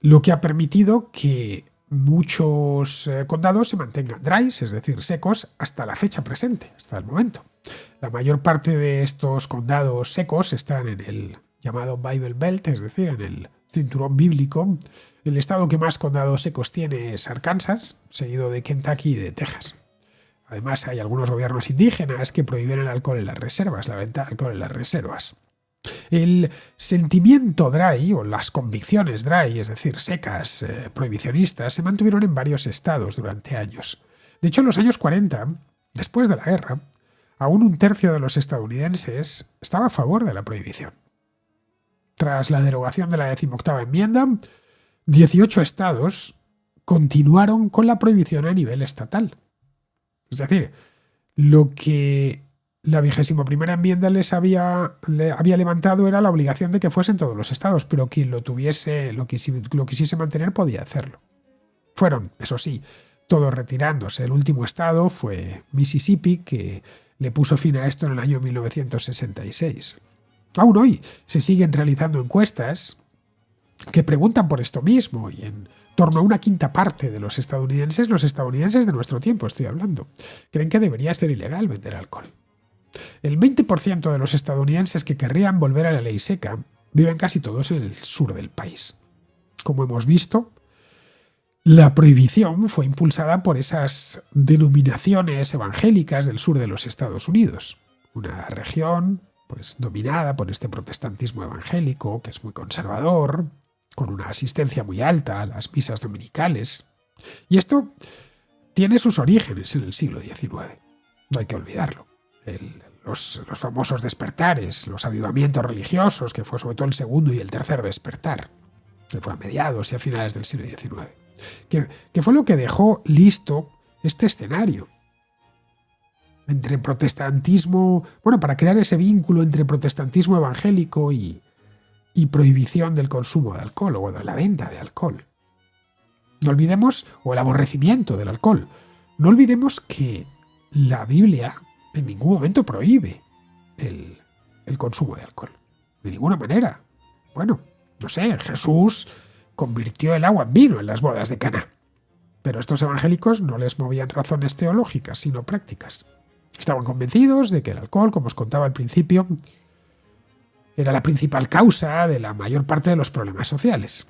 [SPEAKER 2] lo que ha permitido que muchos condados se mantengan dry, es decir, secos, hasta la fecha presente, hasta el momento. La mayor parte de estos condados secos están en el llamado Bible Belt, es decir, en el cinturón bíblico. El estado que más condados secos tiene es Arkansas, seguido de Kentucky y de Texas. Además, hay algunos gobiernos indígenas que prohíben el alcohol en las reservas, la venta de alcohol en las reservas. El sentimiento dry, o las convicciones dry, es decir, secas, prohibicionistas, se mantuvieron en varios estados durante años. De hecho, en los años 40, después de la guerra, aún un tercio de los estadounidenses estaba a favor de la prohibición. Tras la derogación de la 18ª enmienda, 18 estados continuaron con la prohibición a nivel estatal. Es decir, lo que la 21ª enmienda le había levantado era la obligación de que fuesen todos los estados, pero quien lo quisiese mantener podía hacerlo. Fueron, eso sí, todos retirándose. El último estado fue Mississippi, que le puso fin a esto en el año 1966. Aún hoy se siguen realizando encuestas que preguntan por esto mismo, y en torno a una quinta parte de los estadounidenses de nuestro tiempo estoy hablando, creen que debería ser ilegal vender alcohol. El 20% de los estadounidenses que querrían volver a la ley seca viven casi todos en el sur del país. Como hemos visto, la prohibición fue impulsada por esas denominaciones evangélicas del sur de los Estados Unidos, una región dominada por este protestantismo evangélico, que es muy conservador, con una asistencia muy alta a las misas dominicales. Y esto tiene sus orígenes en el siglo XIX. No hay que olvidarlo. Los famosos despertares, los avivamientos religiosos, que fue sobre todo el segundo y el tercer despertar, que fue a mediados y a finales del siglo XIX, que fue lo que dejó listo este escenario entre protestantismo, para crear ese vínculo entre protestantismo evangélico y prohibición del consumo de alcohol, o de la venta de alcohol. No olvidemos, o el aborrecimiento del alcohol. No olvidemos que la Biblia en ningún momento prohíbe el consumo de alcohol. De ninguna manera. Jesús convirtió el agua en vino en las bodas de Caná. Pero estos evangélicos no les movían razones teológicas, sino prácticas. Estaban convencidos de que el alcohol, como os contaba al principio, era la principal causa de la mayor parte de los problemas sociales.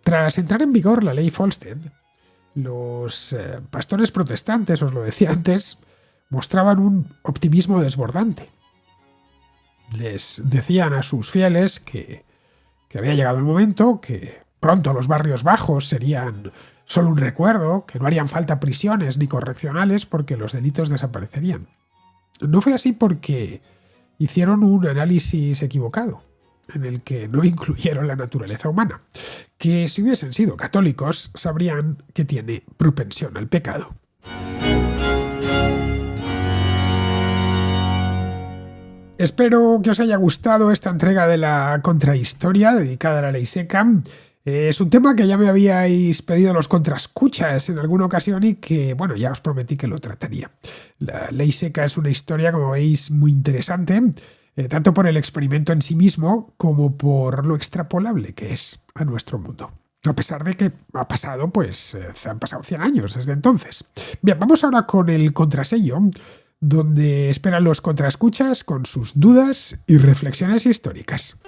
[SPEAKER 2] Tras entrar en vigor la ley Volstead, los pastores protestantes, os lo decía antes, mostraban un optimismo desbordante. Les decían a sus fieles que había llegado el momento, que pronto los barrios bajos serían solo un recuerdo, que no harían falta prisiones ni correccionales porque los delitos desaparecerían. No fue así porque hicieron un análisis equivocado, en el que no incluyeron la naturaleza humana, que si hubiesen sido católicos sabrían que tiene propensión al pecado. Espero que os haya gustado esta entrega de la contrahistoria dedicada a la ley seca. Es un tema que ya me habíais pedido los contraescuchas en alguna ocasión y que, ya os prometí que lo trataría. La ley seca es una historia, como veis, muy interesante, tanto por el experimento en sí mismo como por lo extrapolable que es a nuestro mundo. A pesar de que han pasado 100 años desde entonces. Bien, vamos ahora con el contrasello, donde esperan los contraescuchas con sus dudas y reflexiones históricas.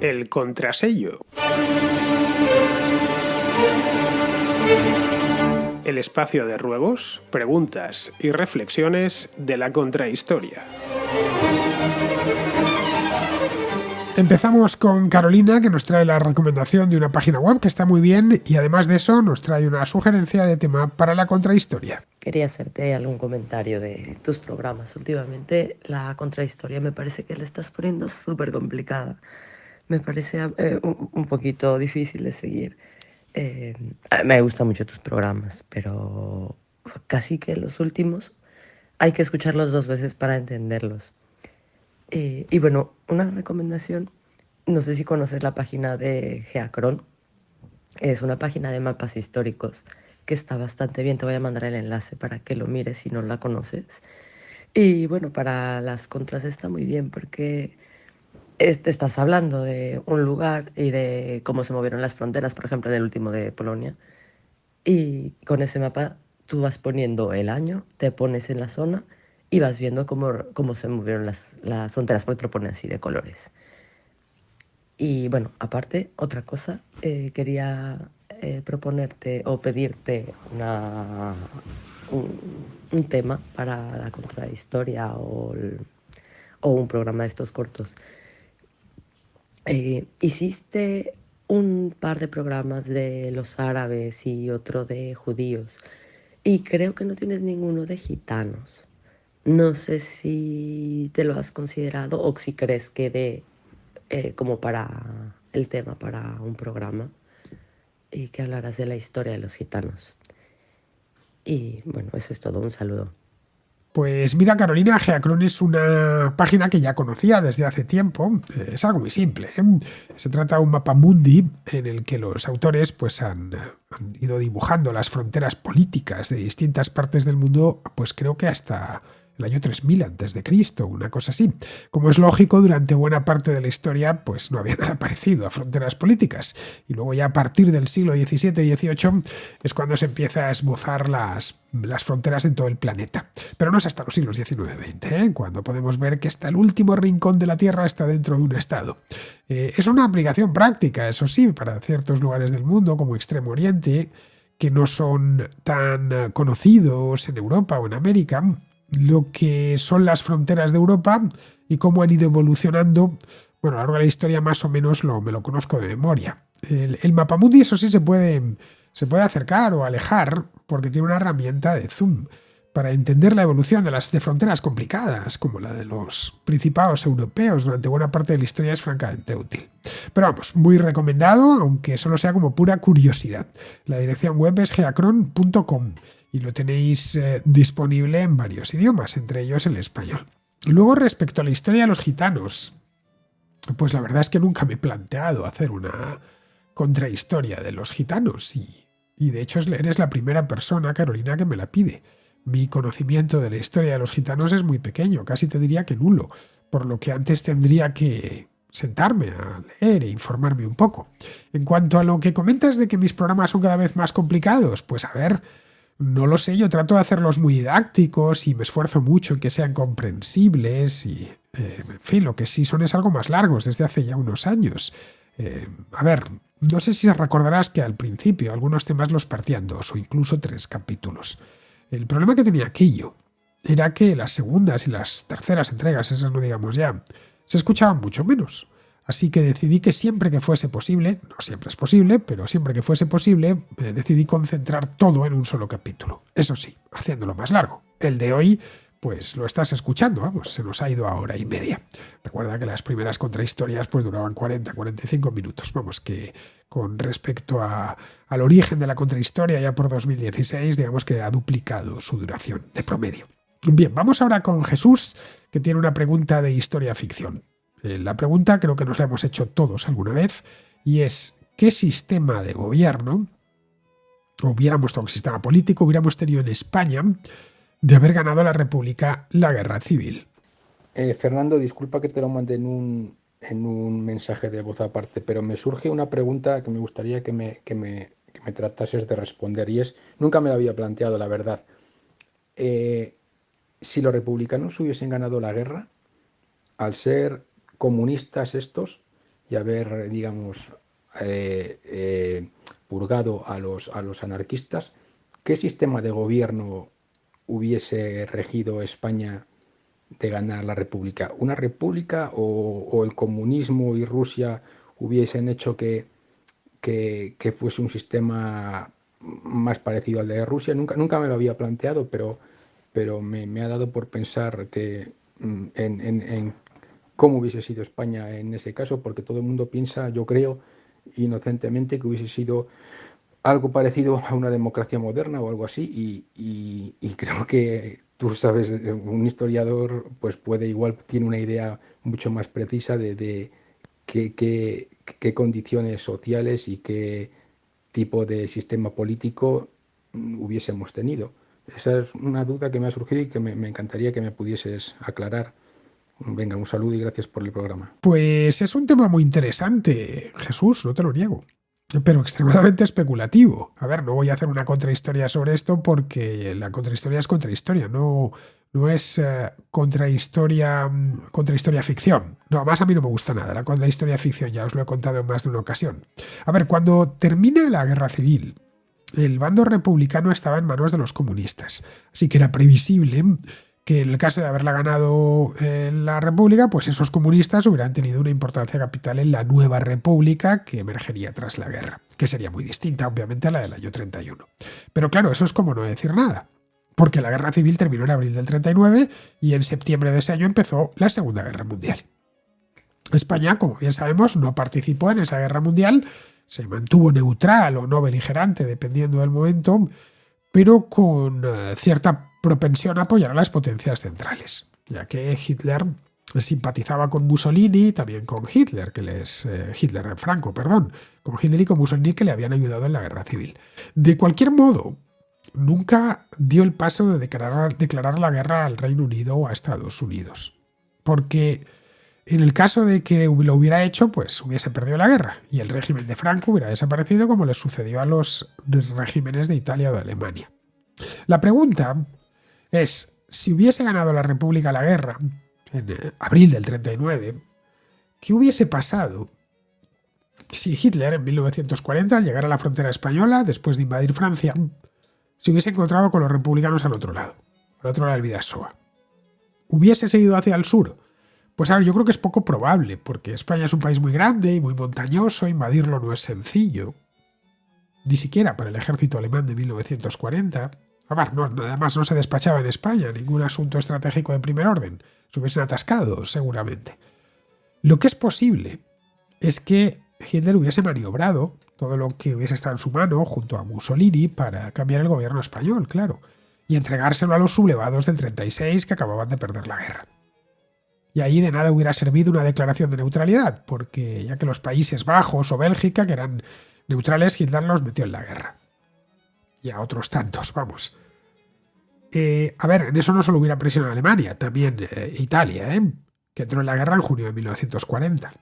[SPEAKER 1] El contrasello. el espacio de ruegos, preguntas y reflexiones de la contrahistoria.
[SPEAKER 2] Empezamos con Carolina, que nos trae la recomendación de una página web que está muy bien y además de eso nos trae una sugerencia de tema para la contrahistoria.
[SPEAKER 3] Quería hacerte algún comentario de tus programas. Últimamente la contrahistoria me parece que la estás poniendo súper complicada. Me parece un poquito difícil de seguir. Me gustan mucho tus programas, pero casi que los últimos hay que escucharlos 2 veces para entenderlos. Y bueno, una recomendación, no sé si conoces la página de Geacron, es una página de mapas históricos que está bastante bien, te voy a mandar el enlace para que lo mires si no la conoces. Y bueno, para las contras está muy bien porque te estás hablando de un lugar y de cómo se movieron las fronteras, por ejemplo, en el último de Polonia, y con ese mapa tú vas poniendo el año, te pones en la zona y vas viendo cómo se movieron las fronteras, porque te lo pone así de colores. Y bueno, aparte, otra cosa, quería proponerte o pedirte un tema para la contrahistoria o un programa de estos cortos. Hiciste un par de programas de los árabes y otro de judíos, y creo que no tienes ninguno de gitanos. No sé si te lo has considerado o si crees que de como para el tema para un programa y que hablarás de la historia de los gitanos. Y bueno, eso es todo. Un saludo.
[SPEAKER 2] Pues mira, Carolina, Geacron es una página que ya conocía desde hace tiempo. Es algo muy simple, ¿eh? Se trata de un mapa mundi en el que los autores pues, han ido dibujando las fronteras políticas de distintas partes del mundo, pues creo que hasta el año 3000 antes de Cristo, una cosa así. Como es lógico, durante buena parte de la historia pues no había nada parecido a fronteras políticas. Y luego ya a partir del siglo XVII y XVIII es cuando se empieza a esbozar las fronteras en todo el planeta. Pero no es hasta los siglos XIX y XX, cuando podemos ver que hasta el último rincón de la Tierra está dentro de un estado. Es una aplicación práctica, eso sí, para ciertos lugares del mundo, como Extremo Oriente, que no son tan conocidos en Europa o en América, lo que son las fronteras de Europa y cómo han ido evolucionando. Bueno, a lo largo de la historia más o menos me lo conozco de memoria. El mapamundi, eso sí, se puede acercar o alejar porque tiene una herramienta de zoom para entender la evolución de fronteras complicadas, como la de los principados europeos durante buena parte de la historia. Es francamente útil. Pero vamos, muy recomendado, aunque solo sea como pura curiosidad. La dirección web es geacron.com y lo tenéis disponible en varios idiomas, entre ellos el español. Y luego, respecto a la historia de los gitanos, pues la verdad es que nunca me he planteado hacer una contrahistoria de los gitanos y de hecho eres la primera persona, Carolina, que me la pide. Mi conocimiento de la historia de los gitanos es muy pequeño, casi te diría que nulo, por lo que antes tendría que sentarme a leer e informarme un poco. En cuanto a lo que comentas de que mis programas son cada vez más complicados, pues a ver, no lo sé, yo trato de hacerlos muy didácticos y me esfuerzo mucho en que sean comprensibles y, en fin, lo que sí son es algo más largos desde hace ya unos años. A ver, no sé si recordarás que al principio algunos temas los partía en 2 o incluso 3 capítulos. El problema que tenía aquello era que las segundas y las terceras entregas, esas no digamos ya, se escuchaban mucho menos. Así que decidí que siempre que fuese posible, no siempre es posible, pero siempre que fuese posible, decidí concentrar todo en un solo capítulo. Eso sí, haciéndolo más largo. El de hoy, pues lo estás escuchando, vamos, se nos ha ido a hora y media. Recuerda que las primeras contrahistorias pues duraban 40-45 minutos. Vamos, que con respecto al origen de la contrahistoria ya por 2016, digamos que ha duplicado su duración de promedio. Bien, vamos ahora con Jesús, que tiene una pregunta de historia-ficción. La pregunta creo que nos la hemos hecho todos alguna vez y es ¿qué sistema de gobierno, qué sistema político hubiéramos tenido en España de haber ganado la República la Guerra Civil?
[SPEAKER 4] Fernando, disculpa que te lo mande en un mensaje de voz aparte, pero me surge una pregunta que me gustaría que me tratases de responder y es, nunca me la había planteado, la verdad. Si los republicanos hubiesen ganado la guerra, al ser comunistas estos y haber, digamos, purgado a los anarquistas, ¿qué sistema de gobierno hubiese regido España de ganar la república? ¿Una república o el comunismo y Rusia hubiesen hecho que fuese un sistema más parecido al de Rusia? Nunca me lo había planteado, pero me ha dado por pensar que en cómo hubiese sido España en ese caso, porque todo el mundo piensa, yo creo, inocentemente, que hubiese sido algo parecido a una democracia moderna o algo así, y creo que tú sabes, un historiador pues tiene una idea mucho más precisa de qué condiciones sociales y qué tipo de sistema político hubiésemos tenido. Esa es una duda que me ha surgido y que me encantaría que me pudieses aclarar. Venga, un saludo y gracias por el programa.
[SPEAKER 2] Pues es un tema muy interesante, Jesús, no te lo niego, pero extremadamente especulativo. A ver, no voy a hacer una contrahistoria sobre esto porque la contrahistoria es contrahistoria, no es contrahistoria ficción. No, más a mí no me gusta nada la contrahistoria ficción, ya os lo he contado en más de una ocasión. A ver, cuando termina la guerra civil, el bando republicano estaba en manos de los comunistas, así que era previsible que en el caso de haberla ganado la República, pues esos comunistas hubieran tenido una importancia capital en la nueva República que emergería tras la guerra, que sería muy distinta, obviamente, a la del año 31. Pero claro, eso es como no decir nada, porque la guerra civil terminó en abril del 39 y en septiembre de ese año empezó la Segunda Guerra Mundial. España, como bien sabemos, no participó en esa guerra mundial, se mantuvo neutral o no beligerante, dependiendo del momento, pero con cierta propensión a apoyar a las potencias centrales, ya que Hitler simpatizaba con Mussolini, también con Hitler, Franco, con Hitler y con Mussolini, que le habían ayudado en la guerra civil. De cualquier modo, nunca dio el paso de declarar la guerra al Reino Unido o a Estados Unidos, porque en el caso de que lo hubiera hecho, pues hubiese perdido la guerra y el régimen de Franco hubiera desaparecido, como le sucedió a los regímenes de Italia o de Alemania. La pregunta es, si hubiese ganado la República la guerra en abril del 39, ¿qué hubiese pasado si Hitler en 1940, al llegar a la frontera española, después de invadir Francia, se hubiese encontrado con los republicanos al otro lado del Bidasoa? ¿Hubiese seguido hacia el sur? Pues ahora yo creo que es poco probable, porque España es un país muy grande y muy montañoso, invadirlo no es sencillo, ni siquiera para el ejército alemán de 1940. Además no se despachaba en España ningún asunto estratégico de primer orden, se hubiesen atascado seguramente. Lo que es posible es que Hitler hubiese maniobrado todo lo que hubiese estado en su mano junto a Mussolini para cambiar el gobierno español, claro, y entregárselo a los sublevados del 36 que acababan de perder la guerra. Y ahí de nada hubiera servido una declaración de neutralidad, porque ya que los Países Bajos o Bélgica, que eran neutrales, Hitler los metió en la guerra. Y a otros tantos, vamos. En eso no solo hubiera presión en Alemania, también Italia, que entró en la guerra en junio de 1940.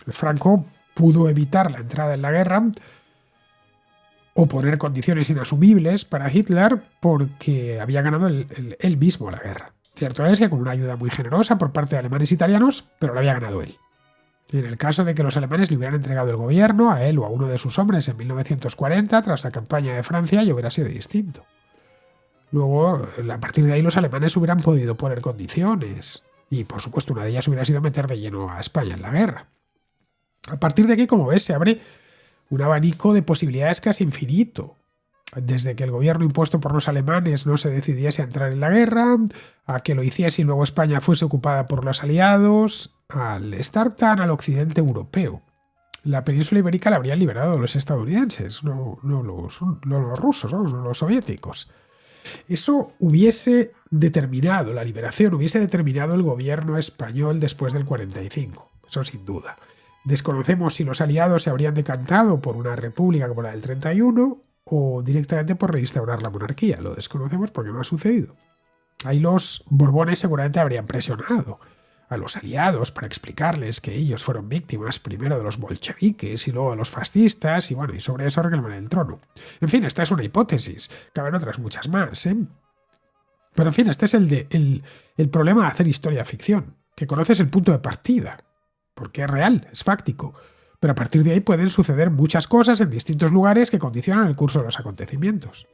[SPEAKER 2] Franco pudo evitar la entrada en la guerra o poner condiciones inasumibles para Hitler porque había ganado él mismo la guerra. Cierto es que con una ayuda muy generosa por parte de alemanes e italianos, pero la había ganado él. En el caso de que los alemanes le hubieran entregado el gobierno a él o a uno de sus hombres en 1940, tras la campaña de Francia, ya hubiera sido distinto. Luego, a partir de ahí, los alemanes hubieran podido poner condiciones. Y, por supuesto, una de ellas hubiera sido meter de lleno a España en la guerra. A partir de aquí, como ves, se abre un abanico de posibilidades casi infinito. Desde que el gobierno impuesto por los alemanes no se decidiese a entrar en la guerra, a que lo hiciese y luego España fuese ocupada por los aliados, al estar tan al occidente europeo. La península ibérica la habrían liberado los estadounidenses, no los rusos, no los soviéticos. Eso hubiese determinado la liberación, hubiese determinado el gobierno español después del 45, eso sin duda. Desconocemos si los aliados se habrían decantado por una república como la del 31 o directamente por reinstaurar la monarquía. Lo desconocemos porque no ha sucedido. Ahí los Borbones seguramente habrían presionado a los aliados para explicarles que ellos fueron víctimas primero de los bolcheviques y luego de los fascistas y sobre eso reclamar el trono. En fin, esta es una hipótesis, caben otras muchas más, Pero en fin, este es el problema de hacer historia-ficción, que conoces el punto de partida, porque es real, es fáctico, pero a partir de ahí pueden suceder muchas cosas en distintos lugares que condicionan el curso de los acontecimientos.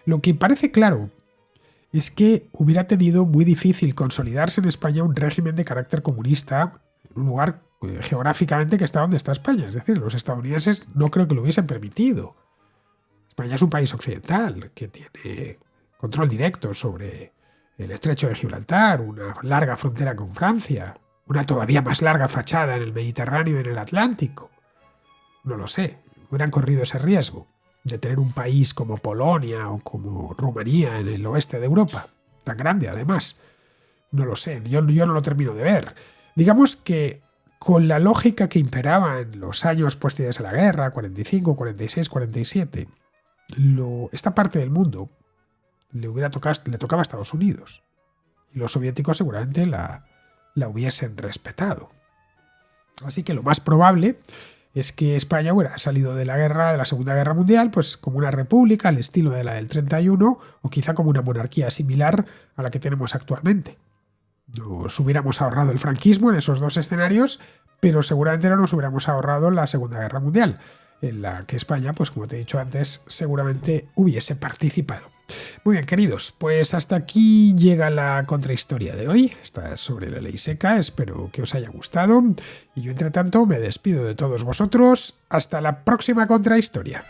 [SPEAKER 2] Lo que parece claro es que hubiera tenido muy difícil consolidarse en España un régimen de carácter comunista en un lugar geográficamente que está donde está España. Es decir, los estadounidenses no creo que lo hubiesen permitido. España es un país occidental que tiene control directo sobre el estrecho de Gibraltar, una larga frontera con Francia, una todavía más larga fachada en el Mediterráneo y en el Atlántico. No lo sé, hubieran corrido ese riesgo de tener un país como Polonia o como Rumanía en el oeste de Europa, tan grande además. No lo sé, yo no lo termino de ver. Digamos que con la lógica que imperaba en los años posteriores a la guerra, 45, 46, 47, esta parte del mundo le tocaba a Estados Unidos. Y los soviéticos seguramente la hubiesen respetado. Así que lo más probable es que España hubiera salido de la Segunda Guerra Mundial, pues como una república al estilo de la del 31, o quizá como una monarquía similar a la que tenemos actualmente. Nos hubiéramos ahorrado el franquismo en esos dos escenarios, pero seguramente no nos hubiéramos ahorrado la Segunda Guerra Mundial, en la que España, pues como te he dicho antes, seguramente hubiese participado. Muy bien, queridos, pues hasta aquí llega la contrahistoria de hoy. Está sobre la ley seca, espero que os haya gustado. Y yo, entre tanto, me despido de todos vosotros. Hasta la próxima contrahistoria.